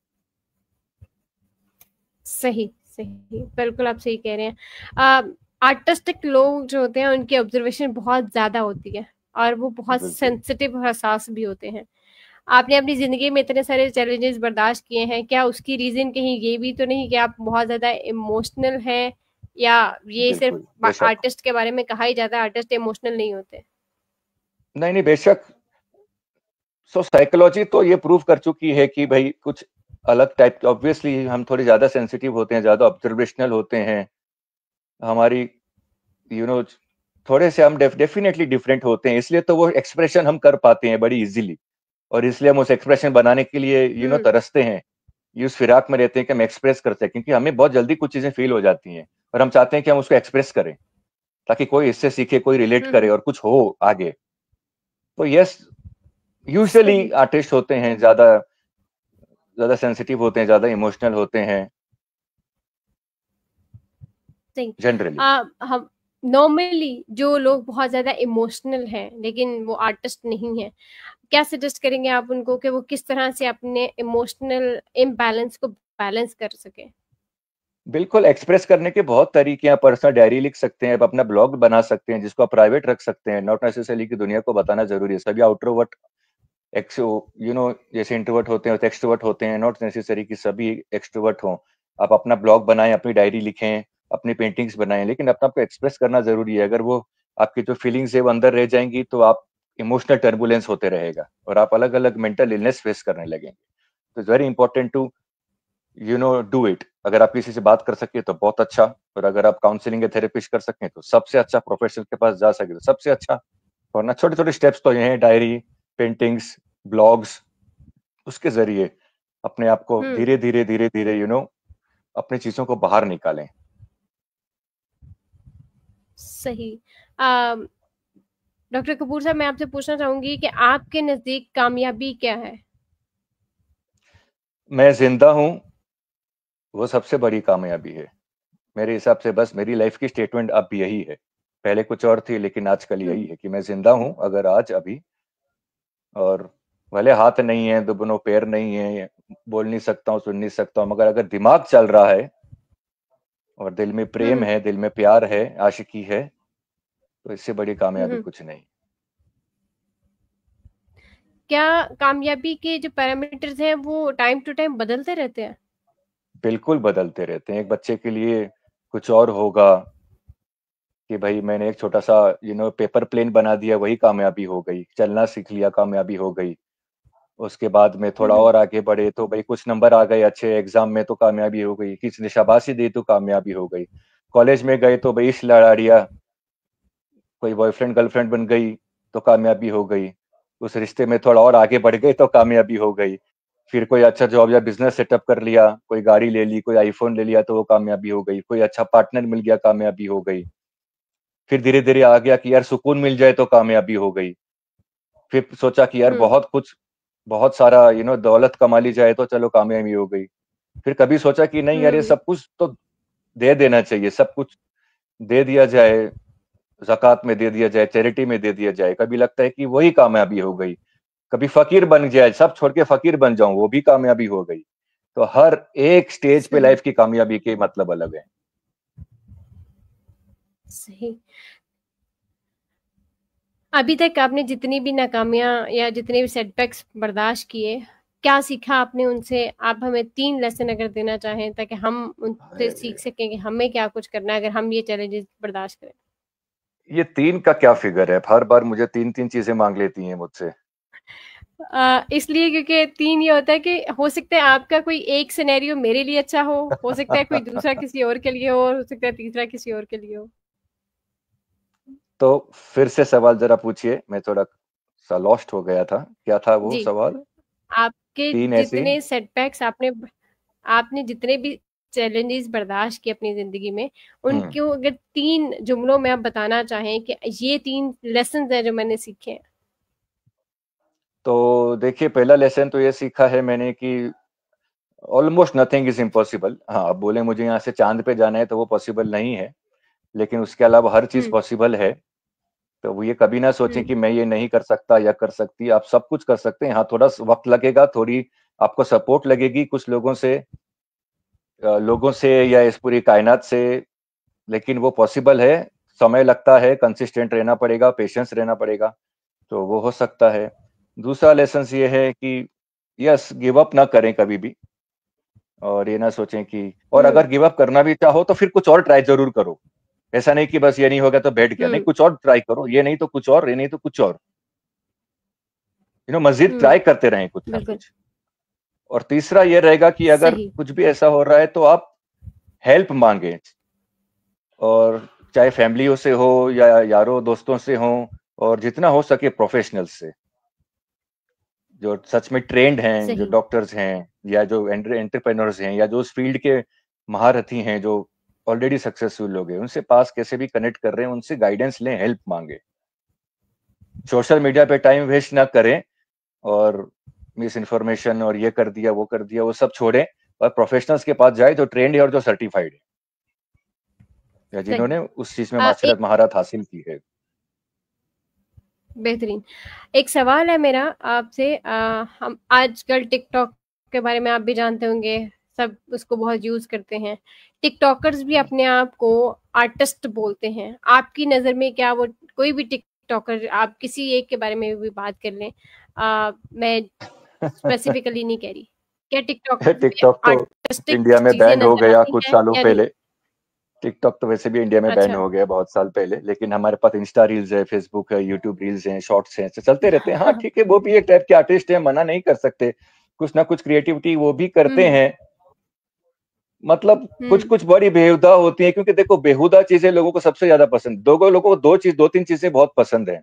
Speaker 1: सही, सही। बिल्कुल आप सही कह रहे हैं। आर्टिस्टिक लोग जो होते हैं उनकी ऑब्जर्वेशन बहुत ज़्यादा होती है, और वो बहुत
Speaker 2: बिल्कुल
Speaker 1: सेंसिटिव और हसास भी होते हैं। आपने अपनी ज़िंदगी में इतने सारे चैलेंजेस बर्दाश्त किए हैं, क्या उसकी रीज़न कहीं ये भी तो नहीं कि आप बहुत ज़्यादा इमोशनल हैं, या ये सिर्फ़
Speaker 2: बिल्कुल बेशक।
Speaker 1: आर्टिस्ट के बारे में कहा ही जाता है, आर्टिस्ट इमोशनल नहीं होते?
Speaker 2: नहीं नहीं बेशक। सो साइकोलॉजी तो ये प्रूव कर चुकी है कि भाई कुछ अलग टाइप के, ऑब्वियसली हम थोड़े ज्यादा सेंसिटिव होते हैं, ज्यादा ऑब्जर्वेशनल होते हैं। हमारी यू नो थोड़े से हम डेफिनेटली डिफरेंट होते हैं, इसलिए तो वो एक्सप्रेशन हम कर पाते हैं बड़ी इजीली। और इसलिए हम उस एक्सप्रेशन बनाने के लिए
Speaker 1: हुँ,
Speaker 2: तरसते हैं। ये उस फिराक में रहते हैं कि हम एक्सप्रेस करते हैं, क्योंकि हमें बहुत जल्दी कुछ चीजें फील हो जाती हैं और हम चाहते हैं कि हम उसको एक्सप्रेस करें, ताकि कोई इससे सीखे, कोई रिलेट
Speaker 1: हुँ,
Speaker 2: करे
Speaker 1: हुँ।
Speaker 2: और कुछ हो आगे। तो यस, यूजुअली
Speaker 1: सही,
Speaker 2: आर्टिस्ट होते हैं ज्यादा ज्यादा सेंसिटिव होते हैं, ज्यादा इमोशनल होते हैं
Speaker 1: सही।
Speaker 2: जनरली।
Speaker 1: हम नॉर्मली जो लोग बहुत ज़्यादा इमोशनल हैं, लेकिन वो आर्टिस्ट नहीं हैं, क्या सजेस्ट करेंगे आप उनको कि वो किस तरह से अपने इमोशनल इम्बैलेंस को बैलेंस कर सकें?
Speaker 2: बिल्कुल, एक्सप्रेस करने के बहुत तरीके हैं। पर्सनल डायरी लिख सकते हैं, आप अपना ब्लॉग बना सकते हैं जिसको आप प्राइवेट रख सकते हैं, नॉट नेसेसरी कि दुनिया को बताना जरूरी है। सभी आउटरोवर्ट एक्सो जैसे इंट्रोवर्ट होते हैं, एक्सट्रोवर्ट होते हैं, नॉट नेसेसरी कि सभी एक्सट्रोवर्ट हों। आप अपना ब्लॉग बनाएं, अपनी डायरी लिखें, अपनी पेंटिंग्स बनाएं, लेकिन अपने आप को एक्सप्रेस करना जरूरी है। अगर वो आपकी जो फीलिंग्स है वो अंदर रह जाएंगी, तो आप इमोशनल टर्बुलेंस होते रहेगा और आप अलग अलग मेंटल इलनेस फेस करने लगेंगे। तो it's very important to do it. अगर आप किसी से बात कर सके तो बहुत अच्छा, और अगर आप काउंसलिंग या थेरेपिस्ट कर सकें तो सबसे अच्छा, प्रोफेशनल के पास जा सके तो सबसे अच्छा। और ना छोटे छोटे स्टेप्स तो ये हैं, डायरी, पेंटिंग्स, ब्लॉग्स, उसके जरिए अपने आप को
Speaker 1: हम्म।
Speaker 2: धीरे धीरे धीरे धीरे अपनी चीजों को बाहर निकालें।
Speaker 1: सही। डॉक्टर कपूर साहब, मैं आपसे पूछना चाहूंगी कि आपके नजदीक कामयाबी क्या है?
Speaker 2: मैं जिंदा हूँ, वो सबसे बड़ी कामयाबी है मेरे हिसाब से। बस मेरी लाइफ की स्टेटमेंट अब यही है, पहले कुछ और थी लेकिन आजकल यही
Speaker 1: हम्म।
Speaker 2: है कि मैं जिंदा हूँ अगर आज अभी। और भले हाथ नहीं है, दोनों पैर नहीं है, बोल नहीं सकता हूँ, सुन नहीं सकता हूँ, मगर अगर दिमाग चल रहा है और दिल में प्रेम
Speaker 1: हम्म।
Speaker 2: है, दिल में प्यार है, आशिकी है, तो इससे बड़ी कामयाबी
Speaker 1: हम्म।
Speaker 2: कुछ नहीं।
Speaker 1: क्या कामयाबी के जो पैरामीटर्स हैं वो टाइम टू टाइम बदलते रहते हैं?
Speaker 2: बिल्कुल बदलते रहते हैं। एक बच्चे के लिए कुछ और होगा कि भाई मैंने एक छोटा सा पेपर प्लेन बना दिया, वही कामयाबी हो गई। चलना सीख लिया, कामयाबी हो गई। उसके बाद में थोड़ा
Speaker 1: हम्म।
Speaker 2: और आगे बढ़े तो भाई कुछ नंबर आ गए अच्छे एग्जाम में तो कामयाबी हो गई, किसी ने शाबाशी दी तो कामयाबी हो गई। कॉलेज में गए तो भाई इश्क लड़ा दिया, कोई बॉयफ्रेंड गर्लफ्रेंड बन गई तो कामयाबी हो गई। उस रिश्ते में थोड़ा और आगे बढ़ गए तो कामयाबी हो गई। फिर कोई अच्छा जॉब या बिजनेस सेटअप कर लिया, कोई गाड़ी ले ली, कोई आईफोन ले लिया तो वो कामयाबी हो गई। कोई अच्छा पार्टनर मिल गया, कामयाबी हो गई। फिर धीरे धीरे आ गया कि यार सुकून मिल जाए तो कामयाबी हो गई। फिर सोचा कि यार
Speaker 1: हम्म।
Speaker 2: बहुत कुछ, बहुत सारा दौलत कमा ली जाए तो चलो कामयाबी हो गई। फिर कभी सोचा कि नहीं यार, ये
Speaker 1: हम्म।
Speaker 2: सब कुछ तो दे देना चाहिए, सब कुछ दे दिया जाए, ज़कात में दे दिया जाए, चैरिटी में दे दिया जाए। कभी लगता है कि वही कामयाबी हो गई। कभी फकीर बन जाए, सब छोड़ के फकीर बन जाऊं, वो भी कामयाबी हो गई। तो हर एक स्टेज पे
Speaker 1: सही।
Speaker 2: लाइफ की कामयाबी के मतलब अलग है।
Speaker 1: सही। अभी तक आपने जितनी भी नाकामियां या जितने भी सेटबैक्स बर्दाश्त किए, क्या सीखा आपने उनसे? आप हमें 3 लेसन अगर देना चाहें ताकि हम उनसे
Speaker 2: अरे,
Speaker 1: सीख सकें कि हमें क्या कुछ करना है अगर हम ये चैलेंजेस बर्दाश्त करें।
Speaker 2: ये 3 का क्या फिगर है? हर बार मुझे 3-3 चीजें मांग लेती हैं मुझसे।
Speaker 1: इसलिए क्योंकि 3 ये होता है कि हो सकता है आपका कोई एक सिनेरियो मेरे लिए अच्छा हो सकता है कोई दूसरा किसी और के लिए हो सकता है तीसरा किसी और के लिए हो।
Speaker 2: तो फिर से सवाल जरा पूछिए, मैं थोड़ा सा लॉस्ट हो गया था। क्या था वो
Speaker 1: जी।
Speaker 2: सवाल?
Speaker 1: आपके
Speaker 2: 3 ऐसी।
Speaker 1: जितने सेटबैक्स आपने आपने जितने भी चैलेंजेस बर्दाश्त किए अपनी जिंदगी में,
Speaker 2: हम्म
Speaker 1: उनको अगर 3 जुमलों में आप बताना चाहें कि ये 3 लेसन हैं जो मैंने सीखे हैं।
Speaker 2: तो देखिए, पहला लेसन तो ये सीखा है मैंने कि ऑलमोस्ट नथिंग इज इम्पॉसिबल। हाँ, अब बोले मुझे यहाँ से चांद पे जाना है तो वो पॉसिबल नहीं है, लेकिन उसके अलावा हर चीज
Speaker 1: हम्म।
Speaker 2: पॉसिबल है। तो वो ये कभी ना सोचें
Speaker 1: हम्म।
Speaker 2: कि मैं ये नहीं कर सकता या कर सकती। आप सब कुछ कर सकते हैं। हाँ, थोड़ा वक्त लगेगा, थोड़ी आपको सपोर्ट लगेगी कुछ लोगों से या इस पूरी कायनात से, लेकिन वो पॉसिबल है। समय लगता है, कंसिस्टेंट रहना पड़ेगा, पेशेंस रहना पड़ेगा, तो वो हो सकता है। दूसरा लेसन ये है कि यस, गिव अप ना करें कभी भी। और ये ना सोचें कि, और
Speaker 1: हम्म।
Speaker 2: अगर गिव अप करना भी चाहो तो फिर कुछ और ट्राई जरूर करो। ऐसा नहीं कि बस ये नहीं हो गया तो बैठ गया, नहीं,
Speaker 1: हम्म।
Speaker 2: कुछ और ट्राई करो। ये नहीं तो कुछ और, ये नहीं तो कुछ और, मजीद ट्राई
Speaker 1: हम्म।
Speaker 2: करते रहें कुछ ना
Speaker 1: बिल्कुल।
Speaker 2: कुछ। और तीसरा ये रहेगा कि अगर
Speaker 1: सही।
Speaker 2: कुछ भी ऐसा हो रहा है तो आप हेल्प मांगे। और चाहे फैमिलियों से हो या यारों दोस्तों से हो, और जितना हो सके प्रोफेशनल से, जो सच में ट्रेंड हैं, जो
Speaker 1: सही।
Speaker 2: डॉक्टर्स हैं, या जो एंटरप्रेन्योर्स हैं, या जो उस फील्ड के महारथी हैं, जो ऑलरेडी सक्सेसफुल लोग हैं, उनसे पास कैसे भी कनेक्ट कर रहे हैं, उनसे गाइडेंस लें, हेल्प मांगे। सोशल मीडिया पे टाइम वेस्ट ना करें, और मिस इन्फॉर्मेशन और ये कर दिया वो कर दिया वो सब छोड़ें, और प्रोफेशनल्स के पास जाए जो ट्रेंड है और जो सर्टिफाइड है, या
Speaker 1: सही।
Speaker 2: जिन्होंने उस चीज में
Speaker 1: एक
Speaker 2: महारत हासिल की है।
Speaker 1: बेहतरीन एक सवाल है मेरा आपसे। हम आजकल टिकटॉक के बारे में आप भी जानते होंगे, सब उसको बहुत यूज करते हैं। टिकटॉकर्स भी अपने आप को आर्टिस्ट बोलते हैं। आपकी नजर में क्या वो कोई भी टिकटॉकर, आप किसी एक के बारे में भी बात कर लें, मैं स्पेसिफिकली नहीं कह रही, क्या टिकटॉकर्स में
Speaker 2: टिकटॉक तो
Speaker 1: आर्टिस्टिक
Speaker 2: इंडिया में
Speaker 1: चीजें
Speaker 2: बैन हो
Speaker 1: नजर
Speaker 2: गया
Speaker 1: आती
Speaker 2: कुछ
Speaker 1: हैं
Speaker 2: सालों
Speaker 1: या नहीं?
Speaker 2: पहले। टिकटॉक तो वैसे भी इंडिया में बैन
Speaker 1: अच्छा।
Speaker 2: हो गया बहुत साल पहले, लेकिन हमारे पास इंस्टा रील्स है, फेसबुक है, यूट्यूब रील्स हैं, शॉर्ट्स हैं, तो चलते रहते हैं। हाँ ठीक है, वो भी एक टाइप के आर्टिस्ट है, मना नहीं कर सकते। कुछ ना कुछ क्रिएटिविटी वो भी करते
Speaker 1: हम्म।
Speaker 2: हैं। मतलब कुछ कुछ बड़ी बेहुदा होती है, क्योंकि देखो बेहुदा चीजें लोगों को सबसे ज्यादा पसंद, लोगों को दो तीन चीजें बहुत पसंद है।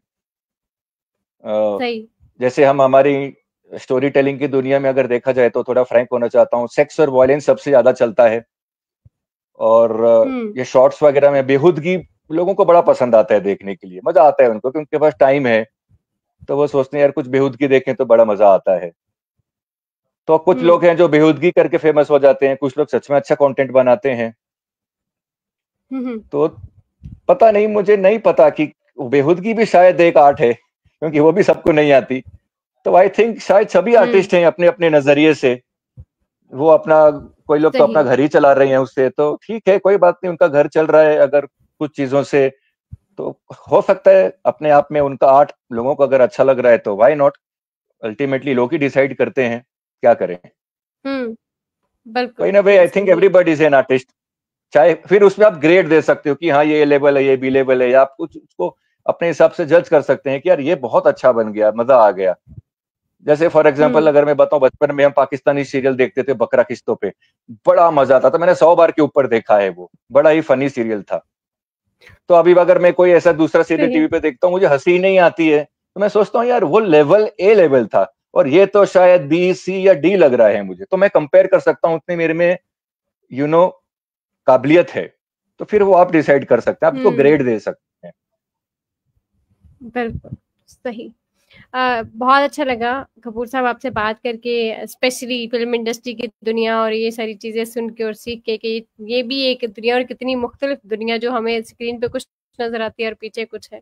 Speaker 1: सही।
Speaker 2: जैसे हम हमारी स्टोरी टेलिंग की दुनिया में अगर देखा जाए तो थोड़ा फ्रैंक होना चाहता हूँ, सेक्स और वायलेंस सबसे ज्यादा चलता है। और ये शॉर्ट्स वगैरह में बेहुदगी लोगों को बड़ा पसंद आता है, देखने के लिए मजा आता है उनको, क्योंकि उनके पास टाइम है, तो वो सोचते हैं यार कुछ बेहुदगी देखें तो बड़ा मजा आता है। तो कुछ लोग हैं जो बेहुदगी करके फेमस हो जाते हैं, कुछ लोग सच में अच्छा कंटेंट बनाते हैं। तो पता नहीं, मुझे नहीं पता कि बेहुदगी भी शायद एक आर्ट है, क्योंकि वो भी सबको नहीं आती। तो आई थिंक शायद सभी आर्टिस्ट हैं अपने अपने नजरिए से, वो अपना, कोई लोग तो अपना घर ही चला रहे हैं उससे, तो ठीक है, कोई बात नहीं, उनका घर चल रहा है अगर कुछ चीजों से, तो हो सकता है अपने आप में उनका आर्ट लोगों को अगर अच्छा लग रहा है तो व्हाई नॉट। अल्टीमेटली लोग ही डिसाइड करते हैं, क्या करें।
Speaker 1: बिल्कुल
Speaker 2: कोई ना वे, I think everybody is an artist. चाहे फिर उसमें आप ग्रेड दे सकते हो कि हाँ ये लेवल है, ये बी लेवल है, या आप कुछ उसको अपने हिसाब से जज कर सकते हैं कि यार ये बहुत अच्छा बन गया, मजा आ गया। जैसे फॉर एग्जांपल अगर मैं बताऊं, बचपन में हम पाकिस्तानी सीरियल देखते थे बकरा किस्तों पे, बड़ा मजा आता था, मैंने 100 बार के ऊपर देखा है, वो बड़ा ही फनी सीरियल था। तो अभी अगर मैं कोई ऐसा दूसरा सीरियल टीवी पे देखता हूँ, मुझे हंसी नहीं आती है, तो मैं सोचता हूँ यार वो लेवल ए लेवल था, और ये तो शायद बी सी या डी लग रहा है मुझे, तो मैं कंपेयर कर सकता हूँ, उतने मेरे में यू नो काबिलियत है। तो फिर वो आप डिसाइड कर सकते हैं, आप उसको ग्रेड दे सकते हैं।
Speaker 1: बिल्कुल सही। बहुत अच्छा लगा कपूर साहब आपसे बात करके, स्पेशली फिल्म इंडस्ट्री की दुनिया और ये सारी चीजें सुन के और सीख के कि ये भी एक दुनिया और कितनी मुख्तलिफ दुनिया जो हमें स्क्रीन पे कुछ नजर आती है और पीछे कुछ है।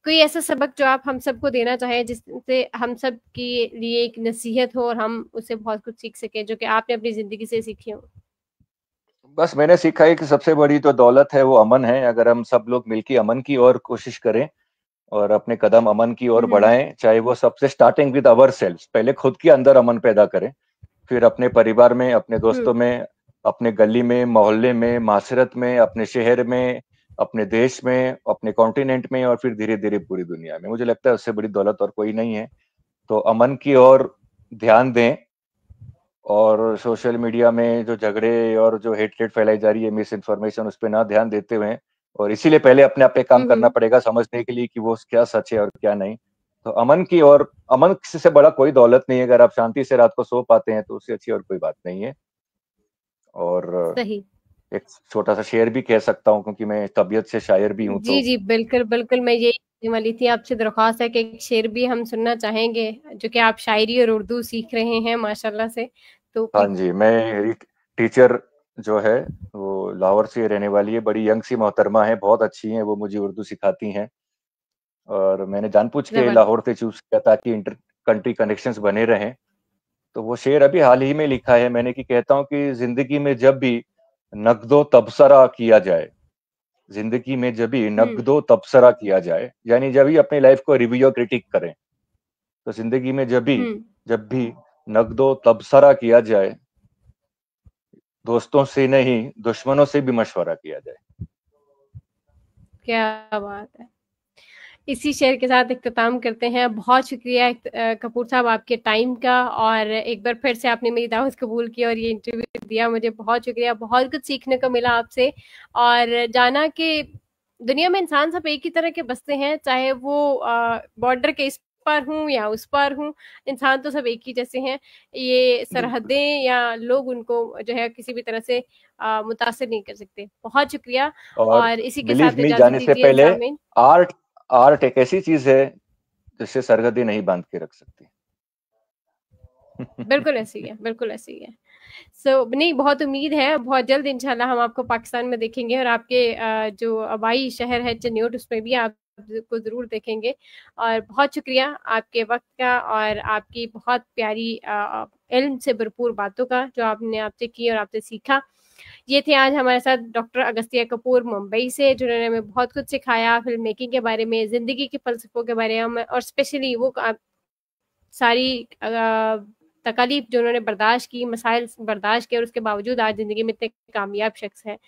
Speaker 1: कोई ऐसा सबक जो आप हम सबको देना चाहें जिससे हम सब के लिए एक नसीहत हो और हम उससे बहुत कुछ सीख सके, जो कि आपने अपनी जिंदगी से सीखी हो?
Speaker 2: बस मैंने सीखा है कि सबसे बड़ी जो दौलत है वो अमन है। अगर हम सब लोग मिलकर अमन की ओर कोशिश करें और अपने कदम अमन की ओर बढ़ाएं, चाहे वो सबसे स्टार्टिंग विद अवर सेल्फ, पहले खुद के अंदर अमन पैदा करें, फिर अपने परिवार में, अपने दोस्तों में, अपने गली में, मोहल्ले में, माशरत में, अपने शहर में, अपने देश में, अपने कॉन्टिनेंट में, और फिर धीरे धीरे पूरी दुनिया में। मुझे लगता है उससे बड़ी दौलत और कोई नहीं है। तो अमन की ओर ध्यान दें, और सोशल मीडिया में जो झगड़े और जो हेटरेट फैलाई जा रही है, मिस इन्फॉर्मेशन, उस पर ना ध्यान देते हुए, और इसीलिए पहले अपने आप पे काम करना पड़ेगा समझने के लिए कि वो क्या सच है और क्या नहीं। तो अमन की और अमन से बड़ा कोई दौलत नहीं है। अगर आप शांति से रात को सो पाते हैं तो उससे अच्छी और कोई बात नहीं है। और
Speaker 1: सही।
Speaker 2: एक छोटा सा शेर भी कह सकता हूँ, क्योंकि मैं तबीयत से शायर भी हूँ।
Speaker 1: जी जी, बिल्कुल बिल्कुल, मैं यही कहने वाली थी, आपसे दरख्वास्त है कि एक शेर भी हम सुनना चाहेंगे, जो कि आप शायरी और उर्दू सीख रहे हैं माशाल्लाह से, तो
Speaker 2: हाँ जी, मैं टीचर जो है वो लाहौर से रहने वाली है, बड़ी यंग सी मोहतरमा है, बहुत अच्छी हैं, वो मुझे उर्दू सिखाती हैं, और मैंने जानबूझ के लाहौर से चूज किया ताकि इंटर कंट्री कनेक्शंस बने रहें। तो वो शेर अभी हाल ही में लिखा है मैंने, कि कहता हूँ कि जिंदगी में जब भी नकदो तबसरा किया जाए, जिंदगी में जब भी नकदो तबसरा किया जाए, यानी जब भी अपनी लाइफ को रिव्यू क्रिटिक करें, तो जिंदगी में जब भी नकदो तबसरा किया जाए, दोस्तों से नहीं दुश्मनों से भी मशवरा किया जाए।
Speaker 1: क्या बात है। इसी शेयर के साथ इख्तिताम करते हैं। बहुत शुक्रिया कपूर साहब आपके टाइम का, और एक बार फिर से आपने मेरी दावत कबूल की और ये इंटरव्यू दिया, मुझे बहुत शुक्रिया। बहुत कुछ सीखने को मिला आपसे, और जाना कि दुनिया में इंसान सब एक ही तरह के बसते हैं, चाहे वो बॉर्डर के इस पार हूँ या उस पार हूँ, इंसान तो सब एक ही जैसे हैं। ये सरहदें या लोग उनको जो है किसी भी तरह से मुतासिर नहीं कर सकते। बहुत शुक्रिया, और इसी के साथ
Speaker 2: बिलीव मी,
Speaker 1: इजाजत
Speaker 2: जाने से
Speaker 1: दीजिए
Speaker 2: पहले
Speaker 1: सामीन।
Speaker 2: आर्ट आर्ट एक ऐसी चीज है जिससे सरहदें नहीं बांध के रख सकती।
Speaker 1: बिल्कुल ऐसी है, बिल्कुल ऐसी है। नहीं, बहुत उम्मीद है बहुत जल्द इंशाल्लाह हम आपको पाकिस्तान में देखेंगे, और आपके जो आबाई शहर है चन्योट, उसमें भी आपको जरूर देखेंगे। और बहुत शुक्रिया आपके वक्त का और आपकी बहुत प्यारी इल्म से भरपूर बातों का, जो आपने आपसे की और आपसे सीखा। ये थे आज हमारे साथ डॉक्टर अगस्तिया कपूर मुंबई से, जिन्होंने हमें बहुत कुछ सिखाया फिल्म मेकिंग के बारे में, जिंदगी के फलसफों के बारे में, और स्पेशली वो सारी तकालीफ जो उन्होंने बर्दाश्त की, मसाइल बर्दाश्त किए, और उसके बावजूद आज जिंदगी में इतने कामयाब शख्स हैं।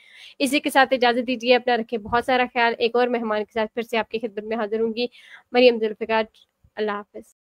Speaker 1: इसी के साथ इजाजत दीजिए, अपना रखें बहुत सारा ख्याल। एक और मेहमान के साथ फिर से आपकी खिदमत में हाजिर होंगी, मरियम जुल्फिकार। अल्लाह हाफिज।